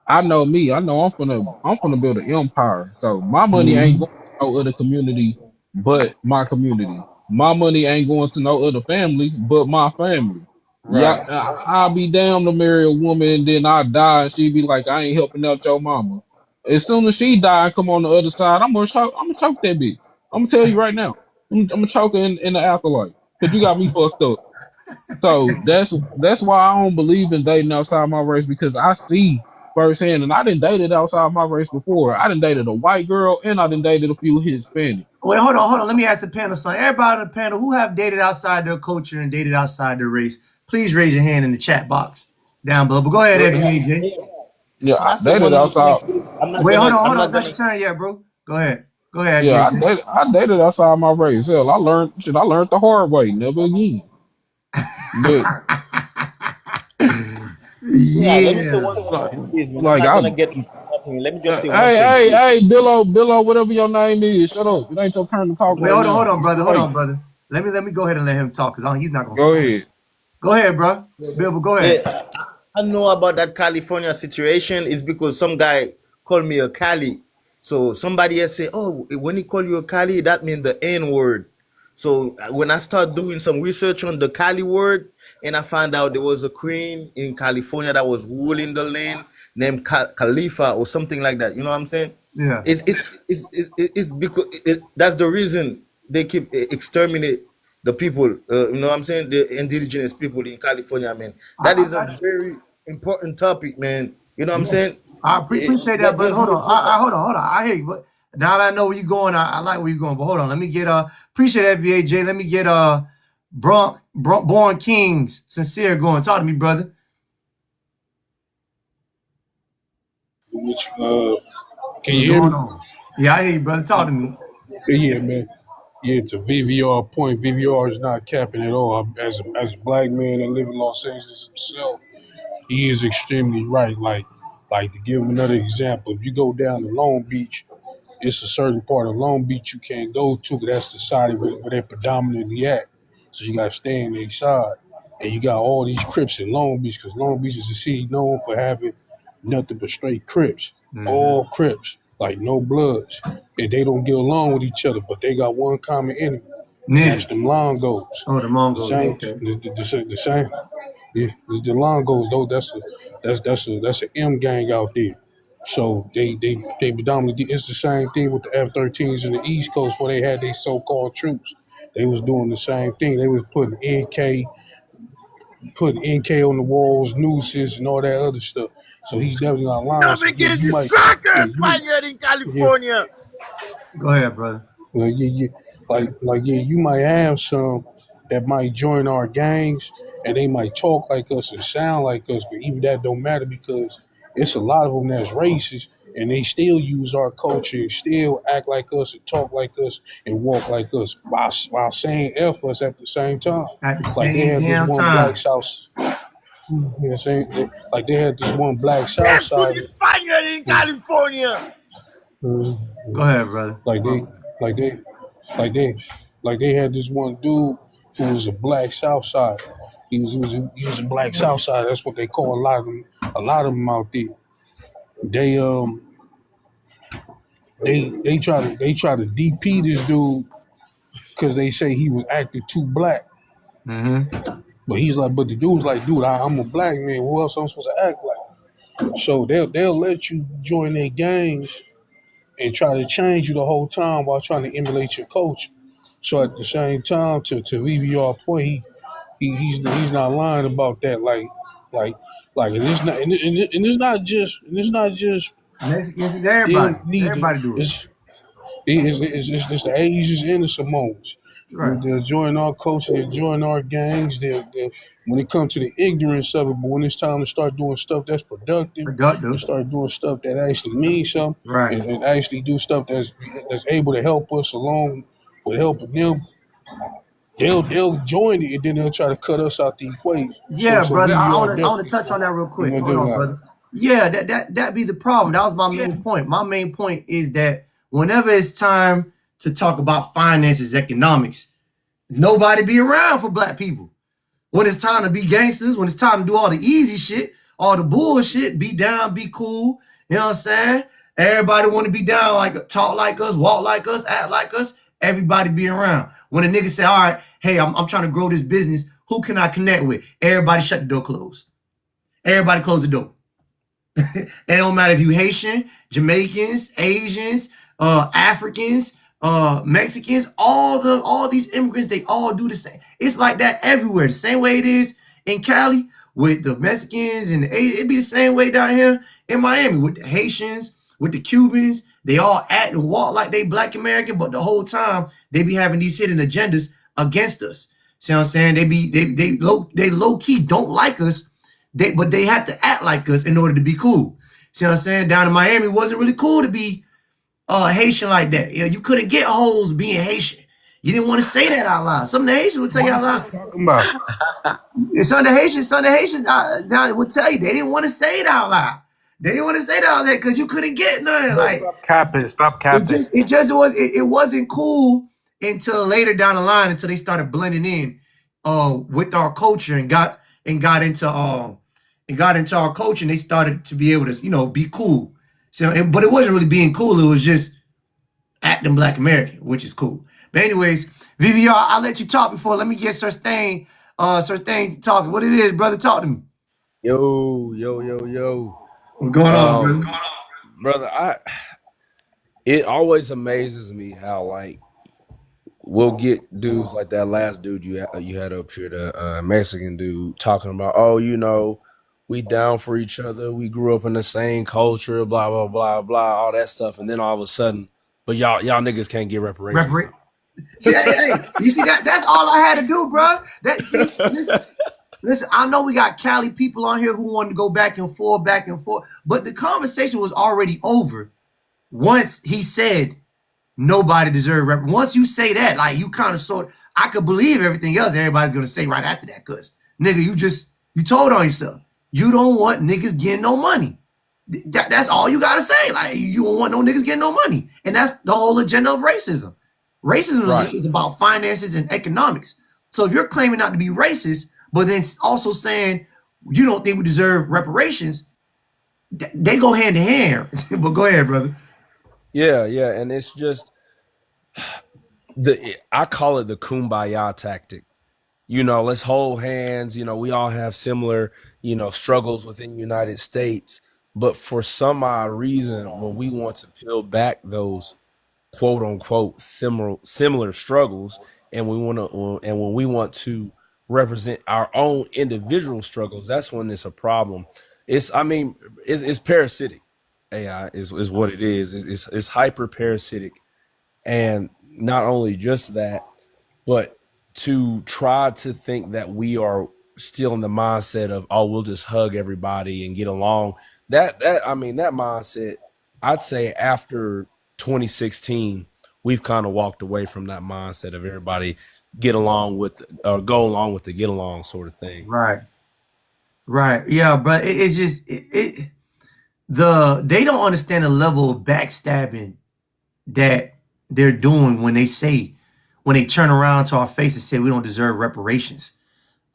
I know me. I know I'm gonna build an empire. So my money ain't Hmm. going to no other community but my community. My money ain't going to no other family but my family. Yeah, Right. I'll be damned to marry a woman and then I die and she be like, I ain't helping out your mama. As soon as she die and come on the other side, I'm gonna choke that bitch. I'm gonna tell you right now. I'm gonna choke her in the afterlife. Cause you got me fucked up. So that's why I don't believe in dating outside my race because I see firsthand, and I didn't dated outside my race before. I didn't dated a white girl, and I didn't dated a few Hispanic. Wait, hold on, hold on. Let me ask the panel something. Everybody on the panel who have dated outside their culture and dated outside their race, please raise your hand in the chat box down below. But go ahead, Well, FBAJ. Yeah, when I I say dated one outside. thing, I'm not Wait, gonna, I'm hold on. not It's not your gonna. turn yet, bro. Go ahead. Go ahead, Yeah, FBAJ. I dated outside my race. Hell, I learned the hard way, never again. But Yeah, let me say Yeah. one like, thing, please, man. I'm like not I, gonna get into nothing. Let me just say one hey, thing, hey, please. hey, Billo, whatever your name is, shut up. It ain't your turn to talk Wait, right hold now. on, Be brother. Hold straight. on, brother. Let me go ahead and let him talk because he's not gonna Go speak. ahead. Go ahead, bro. Bill, but go ahead. Yeah, I know about that California situation is because some guy called me a Cali. So somebody else say, "Oh, when he call you a Cali, that means the N word." So when I start doing some research on the Cali word, and I found out there was a queen in California that was ruling the land named Khalifa or something like that. You know what I'm saying? Yeah. It's because that's the reason they keep exterminate the people. You know what I'm saying? The indigenous people in California, man. That I is a got you. very important topic, man. You know what I'm Yeah. saying? Appreciate that, brother. There's Hold no on. drug. Hold on. I hear you, but now that I know where you're going, I like where you're going. But hold on, let me get appreciate FBAJ. Let me get Born Kings sincere going. Talk to me, brother. Which can What's you hear going me? on? Yeah, I hear you, brother. Talk to me. Yeah, man. Yeah, to VVR point, VVR is not capping at all. As a black man that live in Los Angeles himself, he is extremely right. Like to give another example, if you go down to Long Beach, it's a certain part of Long Beach you can't go to, because that's the side where they're predominantly at. So you got to stay in their side. And you got all these Crips in Long Beach, because Long Beach is a city known for having nothing but straight Crips. Mm-hmm. All Crips, like no Bloods. And they don't get along with each other, but they got one common enemy, and that's Niggas. them Longos. Oh, the The Mongol. same, Okay. the same. Yeah, the Longos though. That's an M gang out there. So they predominantly, it's the same thing with the F-13s in the East Coast where they had these so-called troops. They was doing the same thing. They was putting NK on the walls, nooses, and all that other stuff. So he's definitely not lying. Don't So yeah, begin you this might, cracker yeah, you, Spaniard in yeah, California. Go ahead, brother. yeah, like yeah, you might have some that might join our gangs and they might talk like us and sound like us, but even that don't matter because it's a lot of them that's racist and they still use our culture and still act like us and talk like us and walk like us while saying F us at the same time. At the Like they same had this damn one black time. South, you know, saying like they had this one black South Death to the Sider. Spaniard in California. Go ahead, brother. Like My they, fault. like they, like they, like they had this one dude who was a black Southside. He was a black Southside. That's what they call a lot of them out there. They they try to DP this dude because they say he was acting too black. Mm-hmm. But he's like, but the dude's like, dude, I'm a black man. Who else I'm supposed to act like? So they'll let you join their gangs and try to change you the whole time while trying to emulate your culture. So at the same time, to VVR point, he's not lying about that. Like and it's not and it's not just Mexicans is everybody. them neither. Everybody do it. It's the Asians and the Samoans. Right. They'll join our culture, they'll join our gangs. They'll when it comes to the ignorance of it, but when it's time to start doing stuff that's productive, and Productive. start doing stuff that actually means something, Right. and actually do stuff that's able to help us along with helping them, they'll join it and then they'll try to cut us out the equation. So Yeah, so brother. I VVR want to. I want to definitely, touch on that real you quick. know, Hold on, brother. Yeah, that be the problem. That was my main point. My main point is that whenever it's time to talk about finances, economics, nobody be around for black people. When it's time to be gangsters, when it's time to do all the easy shit, all the bullshit, be down, be cool. You know what I'm saying? Everybody want to be down, like talk like us, walk like us, act like us. Everybody be around. When a nigga say, all right, hey, I'm trying to grow this business, who can I connect with? Everybody shut the door closed. Everybody close the door. It don't matter if you Haitian, Jamaicans, Asians, Africans, Mexicans, all these immigrants, they all do the same. It's like that everywhere. The same way it is in Cali with the Mexicans and it be the same way down here in Miami with the Haitians, with the Cubans. They all act and walk like they Black American, but the whole time they be having these hidden agendas against us. See what I'm saying? They low key don't like us, but they have to act like us in order to be cool. See what I'm saying? Down in Miami, it wasn't really cool to be Haitian like that. You know, you couldn't get hoes being Haitian. You didn't want to say that out loud. Some of the Haitians would tell you out loud. talking about. And some of the Haitians down would tell you they didn't want to say it out loud. They didn't want to say it out there because you couldn't get none. Bro, Like stop capping. Stop it capping. it wasn't cool until later down the line until they started blending in with our culture and got into our culture and they started to be able to be cool. So but it wasn't really being cool. It was just acting Black American, which is cool. But anyways, VVR, I'll let you talk before. Let me get Sir Stain talking. What it is, brother? Talk to me. Yo. What's going on, brother? Brother, it always amazes me how like we'll get dudes like that last dude you had up here, the Mexican dude, talking about, oh, we down for each other, we grew up in the same culture, blah blah blah blah, all that stuff, and then all of a sudden, but y'all niggas can't get reparations. See, hey, you see that? That's all I had to do, bro. Listen, I know we got Cali people on here who wanted to go back and forth, but the conversation was already over once he said nobody deserved rep. Once you say that, like you kind of I could believe everything else everybody's gonna say right after that, cause nigga, you told on yourself. You don't want niggas getting no money. That's all you gotta say. Like you don't want no niggas getting no money, and that's the whole agenda of racism. Racism is about finances and economics. So if you're claiming not to be racist, but then also saying you don't think we deserve reparations, they go hand in hand. But go ahead, brother. Yeah, and it's just I call it the kumbaya tactic. Let's hold hands. We all have similar, struggles within the United States. But for some odd reason, when we want to peel back those quote unquote similar struggles, and when we want to represent our own individual struggles, that's when it's a problem. I mean, it's parasitic. AI is what it is. It's hyper parasitic, and not only just that, but to try to think that we are still in the mindset of, oh, we'll just hug everybody and get along. That I mean, that mindset, I'd say after 2016, we've kind of walked away from that mindset of everybody get along with or go along with the get along sort of thing. Right. Right. Yeah, but it's just they don't understand the level of backstabbing that they're doing when they turn around to our face and say we don't deserve reparations.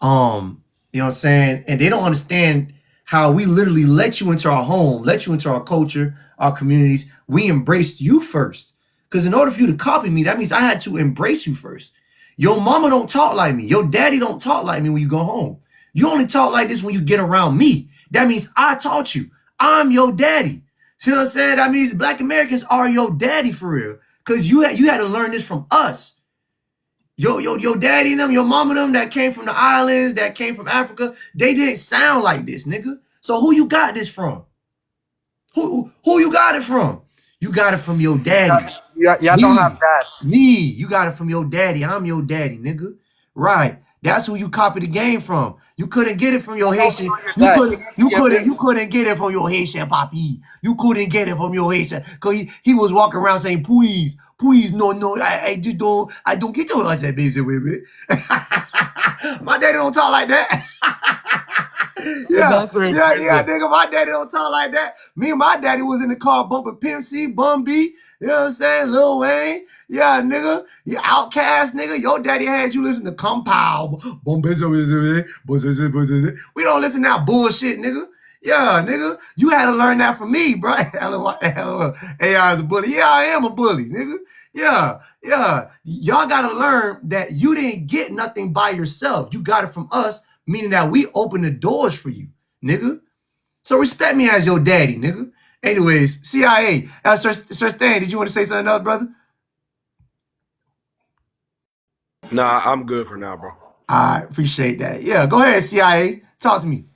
You know what I'm saying? And they don't understand how we literally let you into our home, let you into our culture, our communities. We embraced you first. Because in order for you to copy me, that means I had to embrace you first. Your mama don't talk like me. Your daddy don't talk like me when you go home. You only talk like this when you get around me. That means I taught you. I'm your daddy. See what I'm saying? That means Black Americans are your daddy for real. Because you had to learn this from us. Your daddy and them, your mama and them that came from the islands, that came from Africa, they didn't sound like this, nigga. So who you got this from? Who you got it from? You got it from your daddy. Y'all don't have dads. Me. You got it from your daddy. I'm your daddy, nigga. Right. That's who you copy the game from. You couldn't get it from your Haitian. You couldn't get it from your Haitian papi. You couldn't get it from your Haitian. Cause he was walking around saying, please, no, I don't get your I said, baby. My daddy don't talk like that. Yeah, nigga, my daddy don't talk like that. Me and my daddy was in the car bumping Pimp C, Bun B, you know what I'm saying? Lil Wayne. Yeah, nigga. You outcast, nigga. Your daddy had you listen to Compound. We don't listen to that bullshit, nigga. Yeah, nigga. You had to learn that from me, bro. LOL. AI is a bully. Yeah, I am a bully, nigga. Yeah. Y'all got to learn that you didn't get nothing by yourself. You got it from us, meaning that we open the doors for you, nigga. So respect me as your daddy, nigga. Anyways, CIA. Sir Stan, did you want to say something else, brother? Nah, I'm good for now, bro. I appreciate that. Yeah, go ahead, CIA. Talk to me.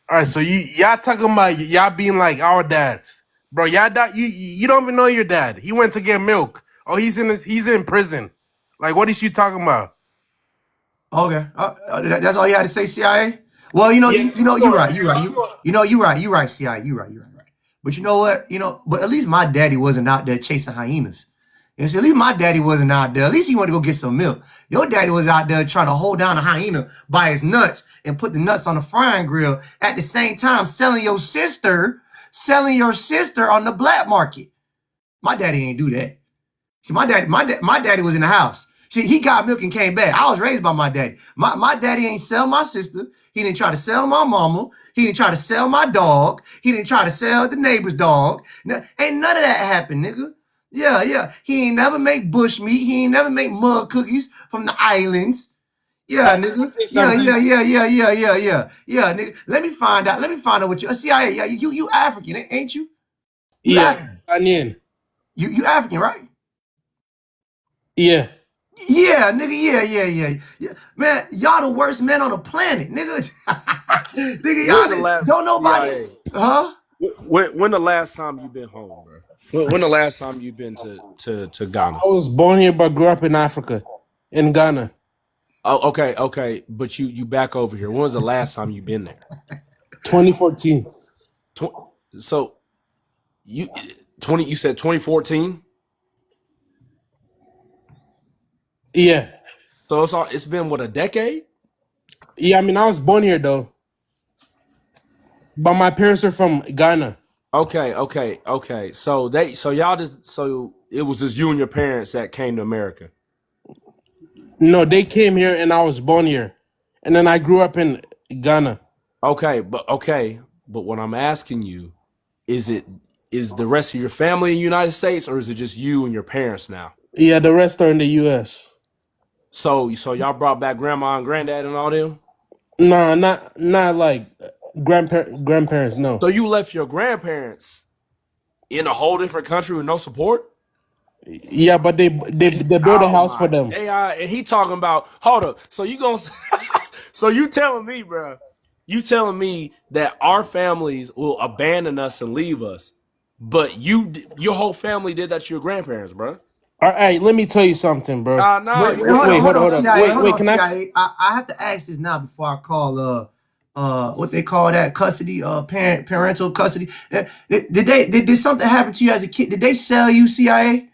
All right, so y'all talking about y'all being like our dads, bro. Y'all you don't even know your dad. He went to get milk. Oh, he's in prison. Like, what is you talking about? Okay, that's all you had to say, CIA. Well, you're right. You're right, CIA. You're right. But you know what? But at least my daddy wasn't out there chasing hyenas. And so at least my daddy wasn't out there. At least he wanted to go get some milk. Your daddy was out there trying to hold down a hyena by his nuts and put the nuts on the frying grill at the same time selling your sister on the black market. My daddy ain't do that. See, my daddy was in the house. See, he got milk and came back. I was raised by my daddy. My daddy ain't sell my sister. He didn't try to sell my mama. He didn't try to sell my dog. He didn't try to sell the neighbor's dog. Ain't none of that happened, nigga. Yeah. He ain't never make bush meat. He ain't never make mud cookies from the islands. Yeah, nigga. Yeah, nigga. Let me find out what you CIA. Yeah, you African, ain't you? Onion. You African, right? Yeah. Yeah, nigga. Yeah. Man, y'all the worst men on the planet, nigga. Nigga, y'all don't nobody. CIA? Huh? When the last time you been home, bro? When the last time you been to Ghana? I was born here but grew up in Africa, in Ghana. Oh, okay. But you back over here. When was the last time you been there? 2014. So you said 2014? Yeah. So it's been what, a decade? Yeah, I mean I was born here though. But my parents are from Ghana. Okay. So it was just you and your parents that came to America. No, they came here and I was born here. And then I grew up in Ghana. Okay, but what I'm asking you is the rest of your family in the United States, or is it just you and your parents now? Yeah, the rest are in the US. So y'all brought back grandma and granddad and all them? Nah, not like grandparents, no. So you left your grandparents in a whole different country with no support? Yeah, but they built a house for them. AI, and he talking about, hold up. So you telling me, bro, You telling me that our families will abandon us and leave us, but your whole family did that to your grandparents, bro? All right, let me tell you something, bro. Nah, Wait, you wait, can't Wait, tell hold me on, hold on, hold on. that. CIA, Wait, hold wait, on, can I? CIA. I have to ask this now before I call what they call that custody, parental custody. Did something happen to you as a kid? Did they sell you, CIA?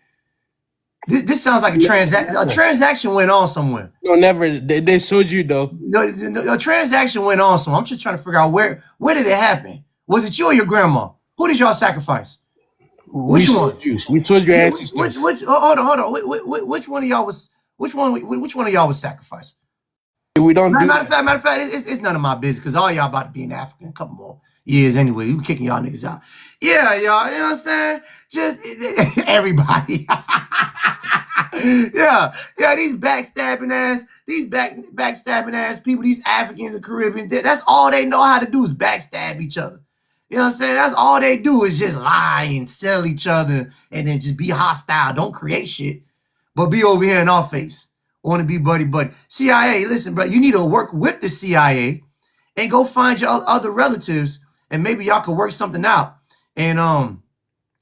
This sounds like a transaction. A Never. transaction went on somewhere. No, never. They showed you though. A transaction went on somewhere. I'm just trying to figure out where did it happen? Was it you or your grandma? Who did y'all sacrifice? We Which one? showed you. We showed your ancestors. Which hold on. Which one of y'all was which one of y'all was sacrificed? We don't do that. Matter of fact, it's none of my business because all y'all about to be in Africa in a couple more years anyway. We kicking y'all niggas out. Yeah, y'all, you know what I'm saying? Just everybody. Yeah, these backstabbing ass people, these Africans and Caribbeans, that's all they know how to do is backstab each other. You know what I'm saying? That's all they do is just lie and sell each other and then just be hostile. Don't create shit, but be over here in our face. Want to be buddy buddy. CIA, listen, bro, you need to work with the CIA and go find your other relatives and maybe y'all could work something out. And you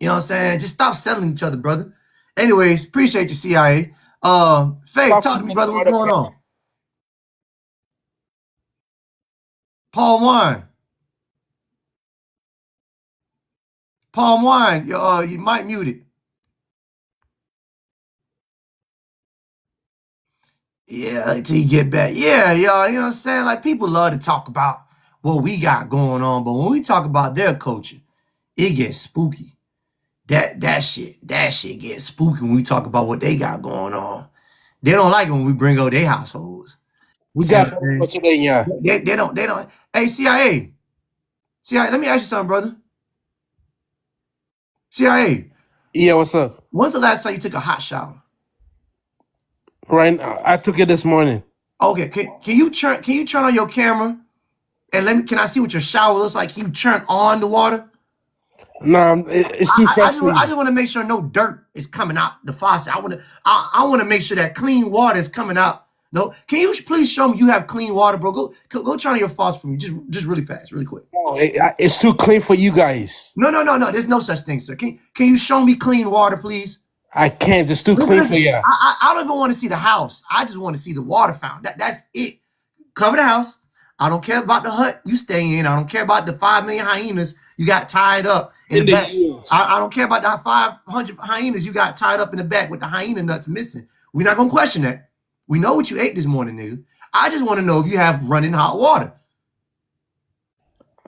know what I'm saying? Just stop selling each other, brother. Anyways, appreciate you, CIA. Faith, Stop talk to me, forgetting brother. What's about going it. on? Palm wine. Palm wine. You might mute it. Yeah, until you get back. Yeah, y'all, you know what I'm saying? Like people love to talk about what we got going on, but when we talk about their culture, it gets spooky. That shit gets spooky when we talk about what they got going on. They don't like it when we bring up their households. We See what got I'm better saying? culture than ya. They don't. Hey, CIA, let me ask you something, brother. CIA, Yeah, what's up? when's the last time you took a hot shower? Right now, I took it this morning. Okay, can you turn on your camera and can I see what your shower looks like? Can you turn on the water? Nah, it's too fresh for I you. just want to make sure no dirt is coming out the faucet. I want to make sure that clean water is coming out. No, can you please show me you have clean water, bro? Go turn on your faucet for me, just really fast, really quick. No, it's too clean for you guys. No. There's no such thing, sir. Can you show me clean water, please? I can't. It's too clean for Listen, ya. I don't even want to see the house. I just want to see the water fountain. That's it. Cover the house. I don't care about the hut you stay in. I don't care about the 5 million hyenas you got tied up in the In the back. years. I don't care about the 500 hyenas you got tied up in the back with the hyena nuts missing. We're not gonna question that. We know what you ate this morning, nigga. I just want to know if you have running hot water.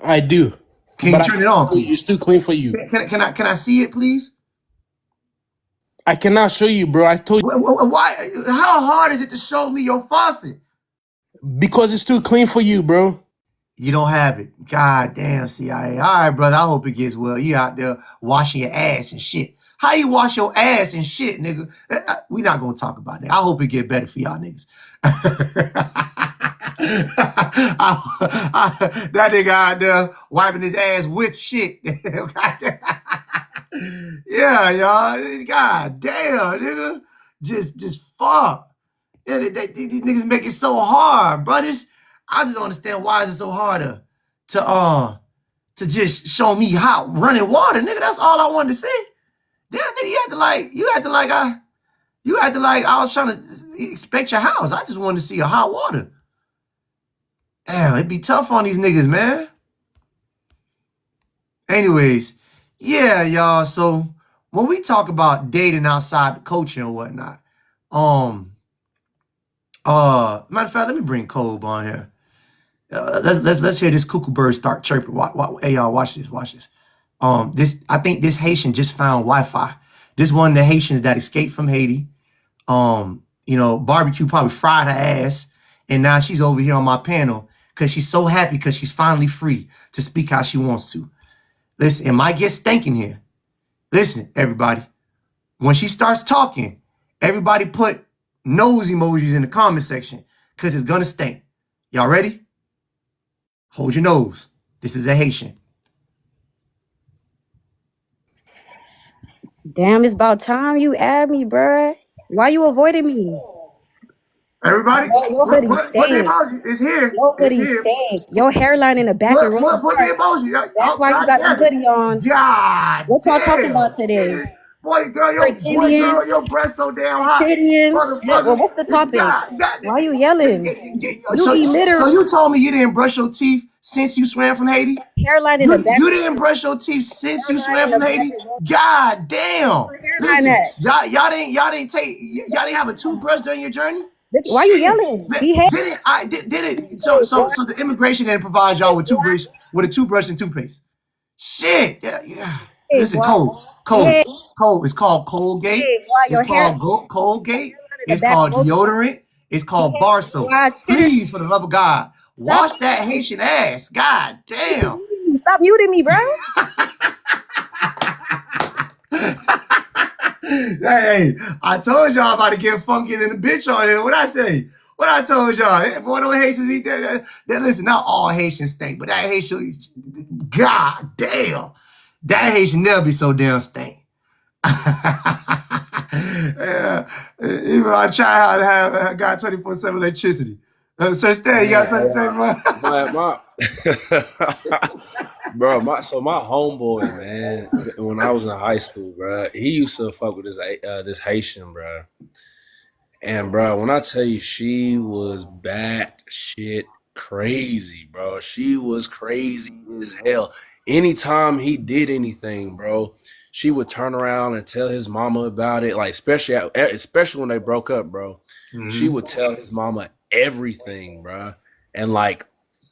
I do. Can you But I turn it can't on, show you. please? It's too clean for you. Can I see it, please? I cannot show you, bro. I told Why? How hard is it to show me your faucet? you because it's too clean for you, bro. You don't have it. God damn, CIA. All right, brother. I hope it gets well. You out there washing your ass and shit. How you wash your ass and shit, nigga? We not gonna talk about that. I hope it get better for y'all niggas. That nigga out there wiping his ass with shit. Yeah, y'all. God damn, nigga. Just fuck. Yeah, these niggas make it so hard, brothers. I just don't understand why is it so hard to just show me how running water, nigga. That's all I wanted to see. Damn, nigga, you had to like I was trying to inspect your house. I just wanted to see a hot water. Damn, it'd be tough on these niggas, man. Anyways, yeah, y'all. So when we talk about dating outside the culture and whatnot, matter of fact, let me bring Cole on here. Let's hear this cuckoo bird start chirping. Hey y'all, watch this. I think this Haitian just found Wi-Fi. This one of the Haitians that escaped from Haiti. Barbecue probably fried her ass, and now she's over here on my panel because she's so happy because she's finally free to speak how she wants to. Listen, it might get stinking here. Listen, everybody, when she starts talking, everybody put nose emojis in the comment section because it's gonna stink. Y'all ready? Hold your nose. This is a Haitian. Damn, it's about time you add me, bruh. Why you avoiding me? Everybody, Your hoodie put the stank. emoji. It's here. Your It's hoodie here. stank. Your hairline in the back and really Put the dark. emoji. That's Oh, why you God got the damn it. hoodie on. God What y'all talking damn. about today? Shit. Boy, Prettidian, your breath so damn hot. prettidian. Well, Motherfucker. what's the topic? God. Why you yelling? You So illiterate. you told me you didn't brush your teeth since you swam from Haiti? Hairline in the back. You didn't brush your teeth since you Hairline swam in from the back. Haiti? God damn. Where hairline Listen, at? y'all didn't have a toothbrush during your journey? Why you Shit. yelling? Behave. Did it so the immigration didn't provide y'all with a toothbrush and toothpaste. Shit. Yeah. Listen, Cole. Behave. It's called Colgate. Why It's your hair called Colgate. in the It's back? called deodorant. It's called bar soap. Why? Please, for the love of God, wash that Haitian ass. God damn. Stop muting me, bro. Hey, I told y'all about to get funky than the bitch on here. What I say? What I told y'all? Hey, boy, those Haitians eat that. Listen, not all Haitians stink, but that Haitian, God damn, that Haitian never be so damn stink. Yeah, even I try how to have got 24/7 electricity. Sir Stan, you got something to say, bro? Bro, my homeboy, man, when I was in high school, bro, he used to fuck with this Haitian, bro. And bro, when I tell you she was batshit crazy, bro. She was crazy as hell. Anytime he did anything, bro, she would turn around and tell his mama about it. Like especially when they broke up, bro. She would tell his mama everything, bro. And like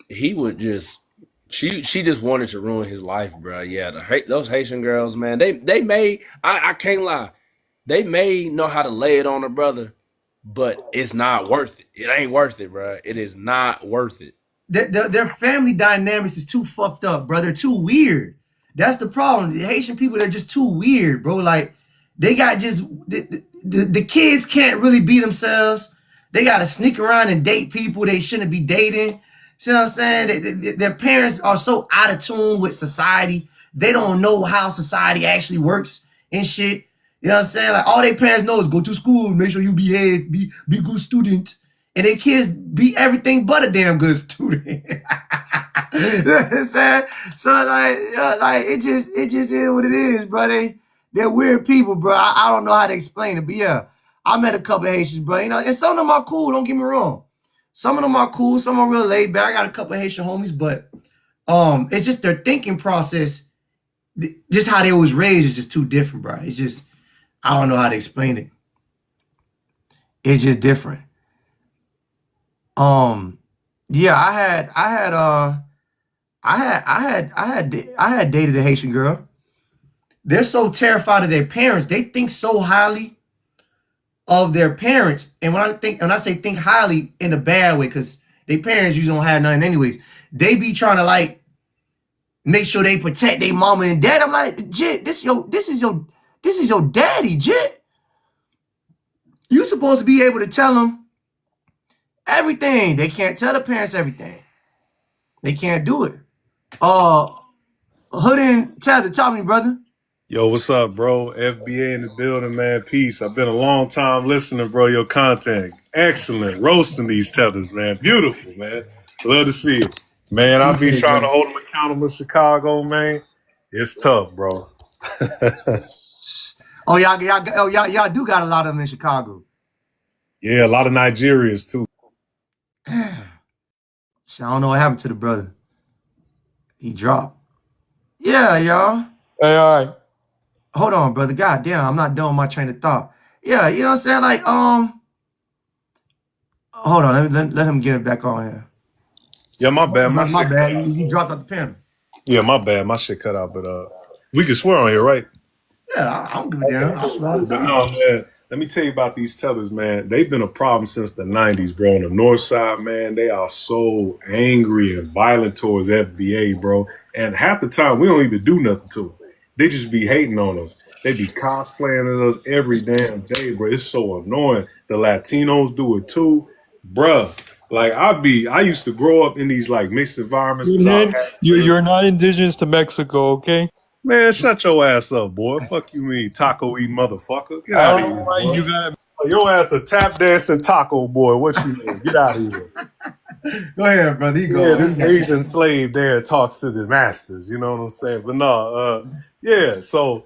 he would just she just wanted to ruin his life, bro. Yeah, those Haitian girls, man, they may I can't lie. They may know how to lay it on a brother, but it's not worth it. It ain't worth it, bro. It is not worth it. Their family dynamics is too fucked up, bro. They're too weird. That's the problem. The Haitian people, they're just too weird, bro. Like they got just the kids can't really be themselves. They got to sneak around and date people they shouldn't be dating. See what I'm saying? Their parents are so out of tune with society. They don't know how society actually works and shit. You know what I'm saying? Like all their parents know is go to school, make sure you behave, be a good student. And their kids be everything but a damn good student. You know what I'm saying? So like it just is what it is, bro. They're weird people, bro. I don't know how to explain it, but yeah, I met a couple of Haitians, bro. You know, and some of them are cool. Don't get me wrong. Some of them are cool. Some are real laid back. I got a couple of Haitian homies, but it's just their thinking process. Just how they was raised is just too different, bro. It's just I don't know how to explain it. It's just different. Yeah, I had dated a Haitian girl. They're so terrified of their parents. They think so highly of their parents. And when I say think highly in a bad way, because their parents usually don't have nothing anyways. They be trying to like make sure they protect their mama and dad. I'm like, Jit, this is your daddy, Jit. You supposed to be able to tell them everything. They can't tell the parents everything. They can't do it. Hood and Tether, tell me, brother. Yo, what's up, bro? FBA in the building, man. Peace. I've been a long time listening, bro. Your content. Excellent. Roasting these tethers, man. Beautiful, man. Love to see it. Man, I'll be trying to hold them accountable in Chicago, man. It's tough, bro. Y'all do got a lot of them in Chicago. Yeah, a lot of Nigerians, too. So I don't know what happened to the brother. He dropped. Yeah, y'all. Hey, all right. Hold on, brother. God damn, I'm not doing my train of thought. Yeah, you know what I'm saying? Like, hold on, let him get it back on here. Yeah, my bad. My bad. You dropped out the panel. Yeah, my bad. My shit cut out, but we can swear on here, right? Yeah, I don't give a damn. But no, man. Let me tell you about these tethers, man. They've been a problem since the 90s, bro. On the north side, man, they are so angry and violent towards FBA, bro. And half the time, we don't even do nothing to them. They just be hating on us. They be cosplaying at us every damn day, bro. It's so annoying. The Latinos do it too. Bruh, like I used to grow up in these like mixed environments. You're not indigenous to Mexico, okay? Man, shut your ass up, boy. Fuck you mean taco eating motherfucker. Get out of here, boy. Your ass a tap dancing taco boy. What you mean? Get out of here. Go ahead, brother. You Yeah, go. this Asian slave there talks to the masters. You know what I'm saying? But no, yeah. So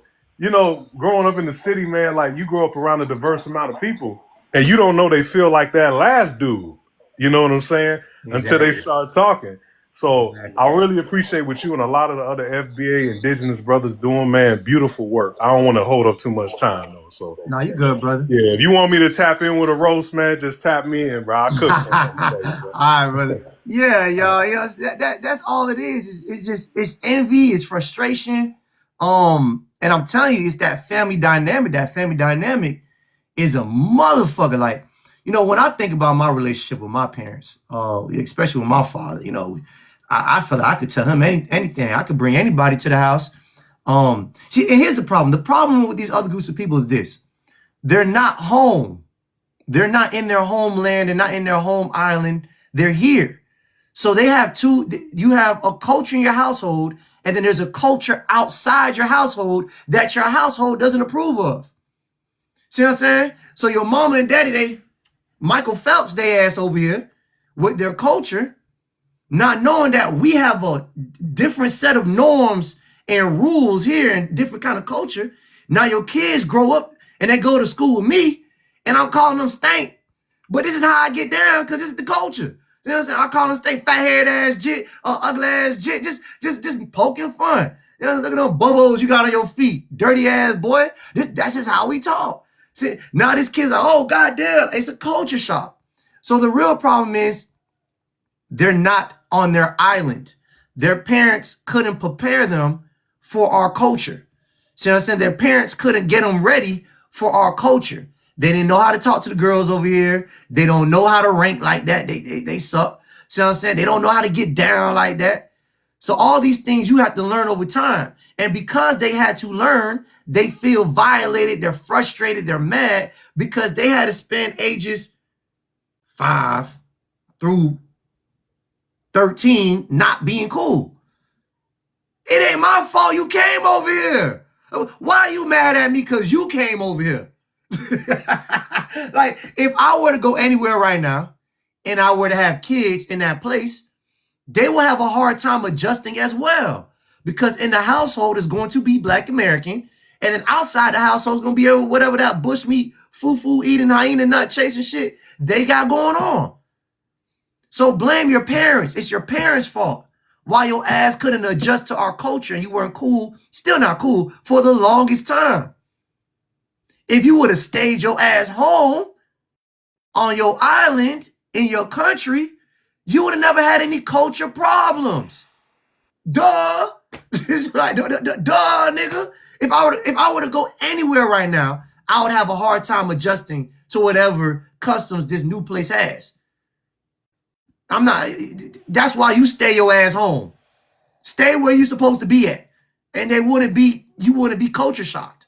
growing up in the city, man, like you grow up around a diverse amount of people, and you don't know they feel like that last dude. You know what I'm saying? Until they start talking. So I really appreciate what you and a lot of the other FBA Indigenous brothers doing, man. Beautiful work. I don't want to hold up too much time though. So No, you good, brother. yeah, if you want me to tap in with a roast, man, just tap me in, bro. I'll cook something. All right, brother. Yeah, y'all. That's all it is. It's envy, it's frustration. And I'm telling you, it's that family dynamic. That family dynamic is a motherfucker. Like, when I think about my relationship with my parents, especially with my father, I feel like I could tell him anything. I could bring anybody to the house. See, and here's the problem. The problem with these other groups of people is this. They're not home. They're not in their homeland. They're not in their home island. They're here. So you have a culture in your household, and then there's a culture outside your household that your household doesn't approve of. See what I'm saying? So your mama and daddy, Michael Phelps, they ass over here with their culture, not knowing that we have a different set of norms and rules here and different kind of culture. Now your kids grow up and they go to school with me, and I'm calling them stank. But this is how I get down because this is the culture. You know what I'm saying? I call them stank, fat-haired ass jit, or ugly ass jit, just poking fun. Look at them bubbles you got on your feet, dirty ass boy. That's just how we talk. See, now these kids are, oh, goddamn, it's a culture shock. So the real problem is they're not on their island. Their parents couldn't prepare them for our culture. See what I'm saying? Their parents couldn't get them ready for our culture. They didn't know how to talk to the girls over here. They don't know how to rank like that. They suck. See what I'm saying? They don't know how to get down like that. So all these things you have to learn over time. And because they had to learn, they feel violated, they're frustrated, they're mad because they had to spend ages 5 through 13 not being cool. It ain't my fault you came over here. Why are you mad at me because you came over here? Like, if I were to go anywhere right now and I were to have kids in that place, they will have a hard time adjusting as well. Because in the household is going to be Black American, and then outside the household is going to be whatever that bushmeat, foo-foo, eating, hyena, nut, chasing shit they got going on. So blame your parents. It's your parents' fault. Why your ass couldn't adjust to our culture and you weren't cool, still not cool, for the longest time. If you would have stayed your ass home on your island in your country, you would have never had any culture problems. Duh. It's like, duh, nigga. If I were to go anywhere right now, I would have a hard time adjusting to whatever customs this new place has. That's why you stay your ass home. Stay where you're supposed to be at. And you wouldn't be culture shocked.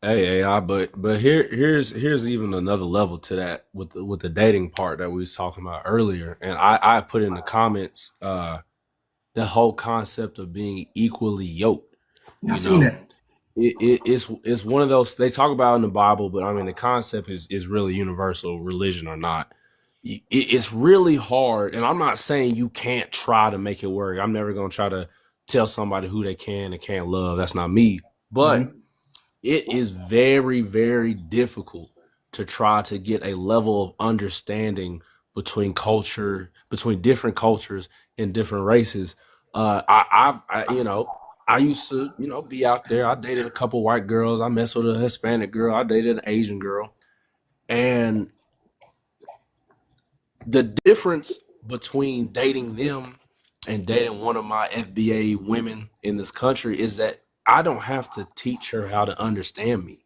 Hey, but here's even another level to that with the dating part that we was talking about earlier, and I put in the comments the whole concept of being equally yoked. I seen that. It's one of those they talk about in the Bible, but I mean the concept is really universal, religion or not. It's really hard, and I'm not saying you can't try to make it work. I'm never gonna try to tell somebody who they can and can't love. That's not me, but. It is very, very difficult to try to get a level of understanding between different cultures and different races. I used to, be out there. I dated a couple white girls. I messed with a Hispanic girl. I dated an Asian girl. And the difference between dating them and dating one of my FBA women in this country is that I don't have to teach her how to understand me.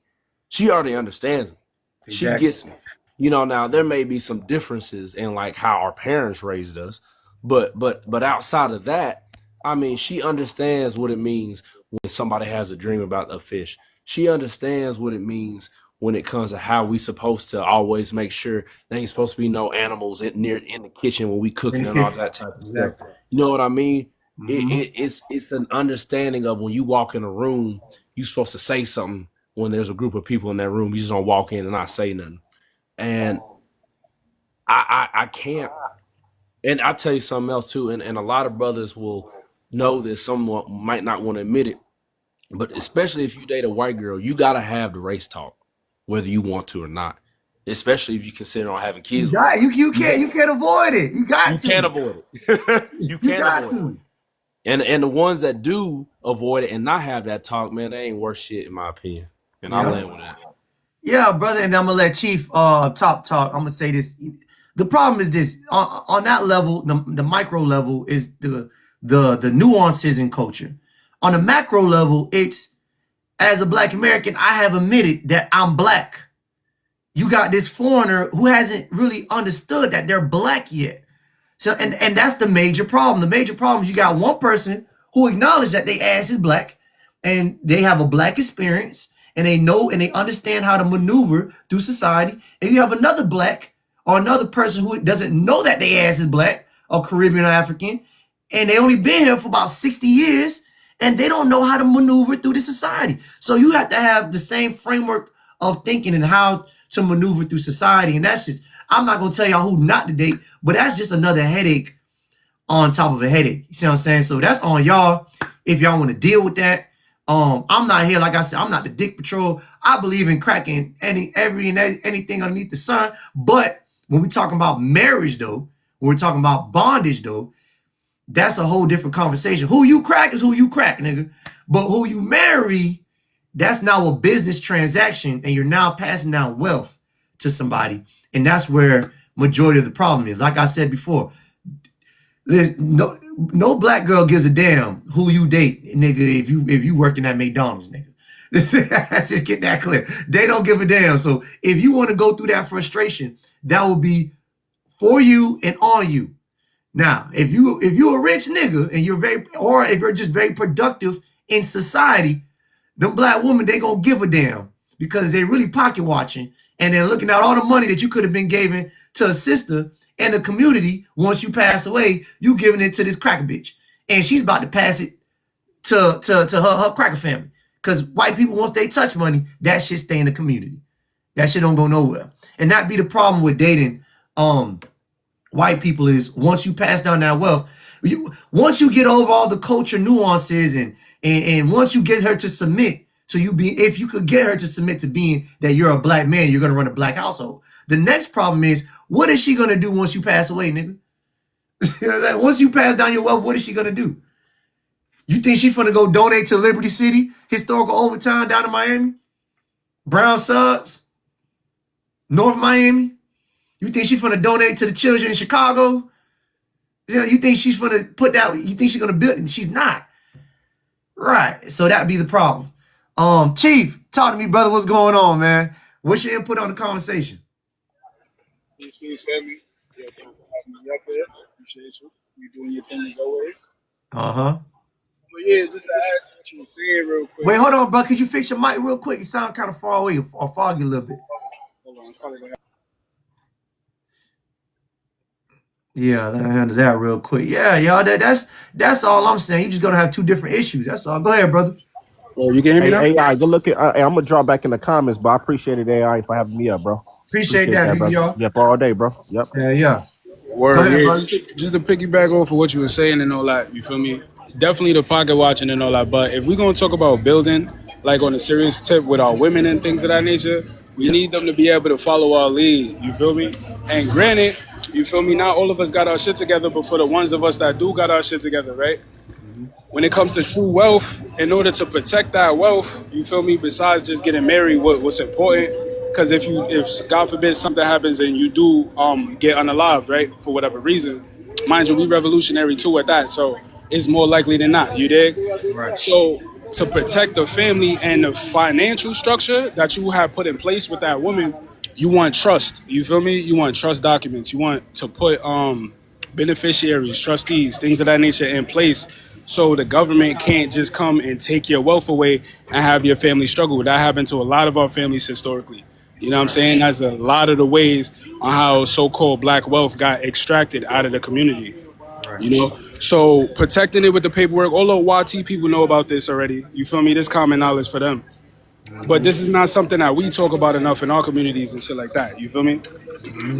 She already understands me. Exactly. She gets me. Now there may be some differences in like how our parents raised us, but outside of that, I mean, she understands what it means when somebody has a dream about a fish. She understands what it means when it comes to how we supposed to always make sure there ain't supposed to be no animals in the kitchen when we cooking and all that type of stuff. You know what I mean? Mm-hmm. It's an understanding of when you walk in a room, you're supposed to say something when there's a group of people in that room. You just don't walk in and not say nothing. And I can't. And I'll tell you something else too. And a lot of brothers will know this. Someone might not want to admit it, but especially if you date a white girl, you gotta have the race talk, whether you want to or not. Especially if you consider on having kids. You can't avoid it. You can't avoid it. you can't avoid it. And the ones that do avoid it and not have that talk, man, they ain't worth shit in my opinion. And I'll land with that. Yeah, brother, and I'm gonna let Chief top talk. I'm gonna say this. The problem is this: on that level, the micro level is the nuances in culture. On the macro level, it's as a Black American, I have admitted that I'm Black. You got this foreigner who hasn't really understood that they're Black yet. So and that's the major problem. The major problem is you got one person who acknowledges that they ass is Black and they have a Black experience and they know and they understand how to maneuver through society. And you have another Black or another person who doesn't know that they ass is Black or Caribbean or African, and they only been here for about 60 years and they don't know how to maneuver through the society. So you have to have the same framework of thinking and how to maneuver through society. And that's just, I'm not going to tell y'all who not to date, but that's just another headache on top of a headache. You see what I'm saying? So that's on y'all if y'all want to deal with that. I'm not here, like I said, I'm not the dick patrol. I believe in cracking anything underneath the sun. But when we're talking about marriage, though, when we're talking about bondage, though, that's a whole different conversation. Who you crack is who you crack, nigga. But who you marry, that's now a business transaction, and you're now passing down wealth to somebody. And that's where majority of the problem is. Like I said before, no Black girl gives a damn who you date, nigga, if you working at McDonald's, nigga. Let's just get that clear. They don't give a damn. So if you want to go through that frustration, that will be for you and on you. Now, if you're a rich nigga and if you're just very productive in society, them Black women, they gonna give a damn because they really pocket watching and they're looking at all the money that you could have been giving to a sister and the community. Once you pass away, you giving it to this cracker bitch, and she's about to pass it to her cracker family. Because white people, once they touch money, that shit stay in the community. That shit don't go nowhere. And that be the problem with dating white people is once you pass down that wealth, once you get over all the culture nuances and once you get her to submit to if you could get her to submit to being that you're a Black man, you're gonna run a Black household. The next problem is, what is she gonna do once you pass away, nigga? Like, once you pass down your wealth, what is she gonna do? You think she's gonna go donate to Liberty City, historical overtime down in Miami, Brown Subs, North Miami? You think she's gonna donate to the children in Chicago? You think she's gonna put that? You think she's gonna build it? She's not. Right. So that'd be the problem. Chief, talk to me, brother. What's going on, man? What's your input on the conversation? Peace, family. Yeah, thank you for having me up there. Appreciate you. You doing your thing as always. Uh-huh. But yeah, just to ask what you were saying real quick. Wait, hold on, bro. Could you fix your mic real quick? You sound kind of far away or foggy a little bit. Hold on, it's probably gonna Yeah, let me handle that real quick. Yeah, y'all. That's all I'm saying. You're just gonna have two different issues. That's all. Go ahead, brother. Oh, you can hear me now? AI, good looking. I'm gonna drop back in the comments, but I appreciate it, AI, for having me up, bro. Appreciate that, y'all. Yep, all day, bro. Yep. Yeah. Word, yeah. Just to piggyback off of what you were saying and all that, you feel me? Definitely the pocket watching and all that. But if we're gonna talk about building, like on a serious tip with our women and things of that nature, we need them to be able to follow our lead. You feel me? And granted, you feel me? Not all of us got our shit together, but for the ones of us that do got our shit together, right? When it comes to true wealth, in order to protect that wealth, you feel me? Besides just getting married, what's important? Because if God forbid something happens and you do get unalived, right, for whatever reason, mind you, we revolutionary too at that, so it's more likely than not. You dig? Right. So to protect the family and the financial structure that you have put in place with that woman, you want trust. You feel me? You want trust documents. You want to put beneficiaries, trustees, things of that nature in place. So the government can't just come and take your wealth away and have your family struggle. That happened to a lot of our families historically. You know what I'm saying? That's a lot of the ways on how so-called black wealth got extracted out of the community. You know? So protecting it with the paperwork, although YT people know about this already, you feel me? This common knowledge for them. But this is not something that we talk about enough in our communities and shit like that. You feel me?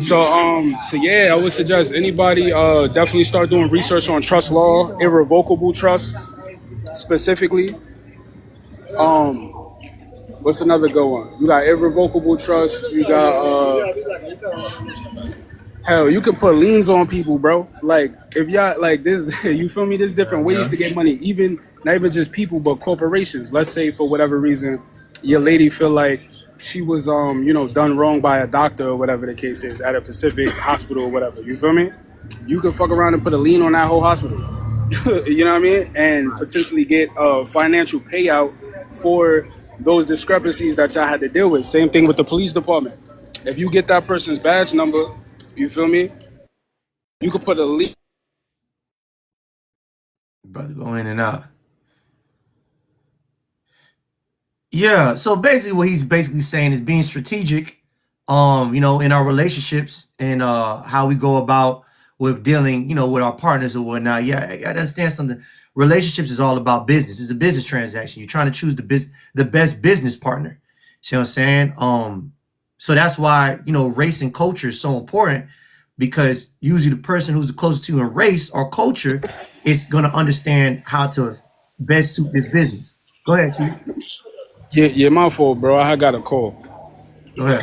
So yeah, I would suggest anybody definitely start doing research on trust law, irrevocable trust specifically. Um, what's another good one? You got irrevocable trust. You got hell, you can put liens on people, bro. Like if y'all like this, you feel me? There's different ways to get money. Even not even just people, but corporations. Let's say for whatever reason, your lady feel like she was done wrong by a doctor or whatever the case is at a Pacific hospital or whatever. You feel me? You can fuck around and put a lien on that whole hospital. You know what I mean? And potentially get a financial payout for those discrepancies that y'all had to deal with. Same thing with the police department. If you get that person's badge number, you feel me? You could put a lien. Brother, go in and out. Yeah, so basically what he's basically saying is being strategic, in our relationships and how we go about with dealing, with our partners or whatnot. Yeah, I gotta understand something. Relationships is all about business. It's a business transaction. You're trying to choose the best business partner. See what I'm saying? So that's why, race and culture is so important, because usually the person who's the closest to you in race or culture is gonna understand how to best suit this business. Go ahead, Chief. Yeah, my fault, bro. I got a call. Go ahead.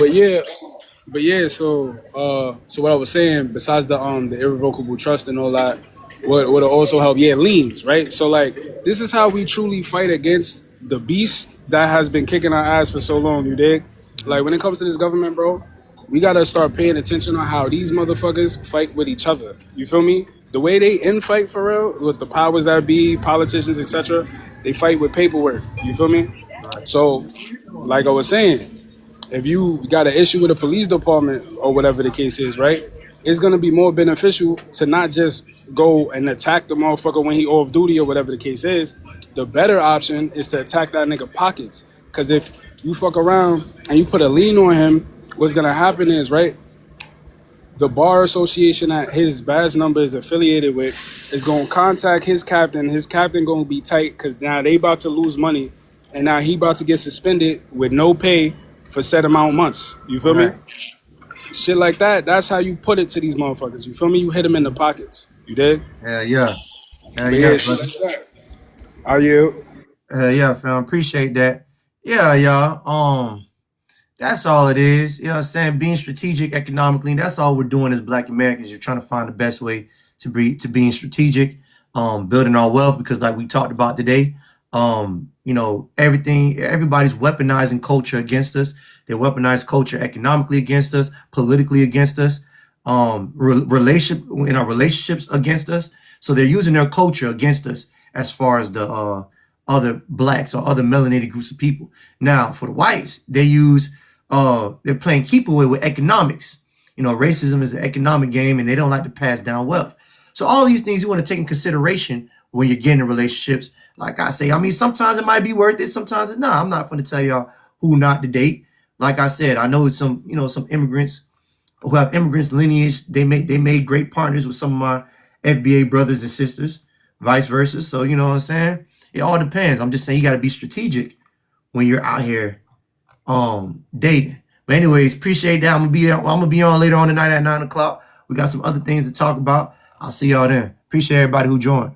But yeah, so what I was saying, besides the irrevocable trust and all that, what would also help? Yeah, liens, right? So like this is how we truly fight against the beast that has been kicking our ass for so long, you dig? Like when it comes to this government, bro, we gotta start paying attention on how these motherfuckers fight with each other. You feel me? The way they infight for real, with the powers that be, politicians, etc., they fight with paperwork. You feel me? So, like I was saying, if you got an issue with a police department or whatever the case is, right? It's gonna be more beneficial to not just go and attack the motherfucker when he off duty or whatever the case is. The better option is to attack that nigga pockets. Cause if you fuck around and you put a lien on him, what's gonna happen is, right? The bar association that his badge number is affiliated with is gonna contact his captain. His captain gonna be tight because now they about to lose money, and now he about to get suspended with no pay for set amount of months. You feel me? Shit like that. That's how you put it to these motherfuckers. You feel me? You hit them in the pockets. You did? Hell yeah. Hell But yeah, yeah, shit brother. like that. Are you? Hell yeah, fam. Appreciate that. Yeah, y'all. That's all it is. You know what I'm saying? Being strategic economically. That's all we're doing as Black Americans. You're trying to find the best way to being strategic, building our wealth, because like we talked about today, everybody's weaponizing culture against us. They weaponize culture economically against us, politically against us, relationships against us. So they're using their culture against us as far as the other blacks or other melanated groups of people. Now, for the whites, they're playing keep away with economics. Racism is an economic game, and they don't like to pass down wealth. So all these things you want to take in consideration when you're getting in relationships. Like I say, I mean, sometimes it might be worth it, sometimes it's not. I'm not going to tell y'all who not to date. Like I said, I know some immigrants who have immigrants lineage. They made great partners with some of my FBA brothers and sisters, vice versa. So you know what I'm saying? It all depends. I'm just saying you got to be strategic when you're out here dating. But anyways, appreciate that. I'm gonna be on later on tonight at 9 o'clock. We got some other things to talk about. I'll see y'all then. Appreciate everybody who joined.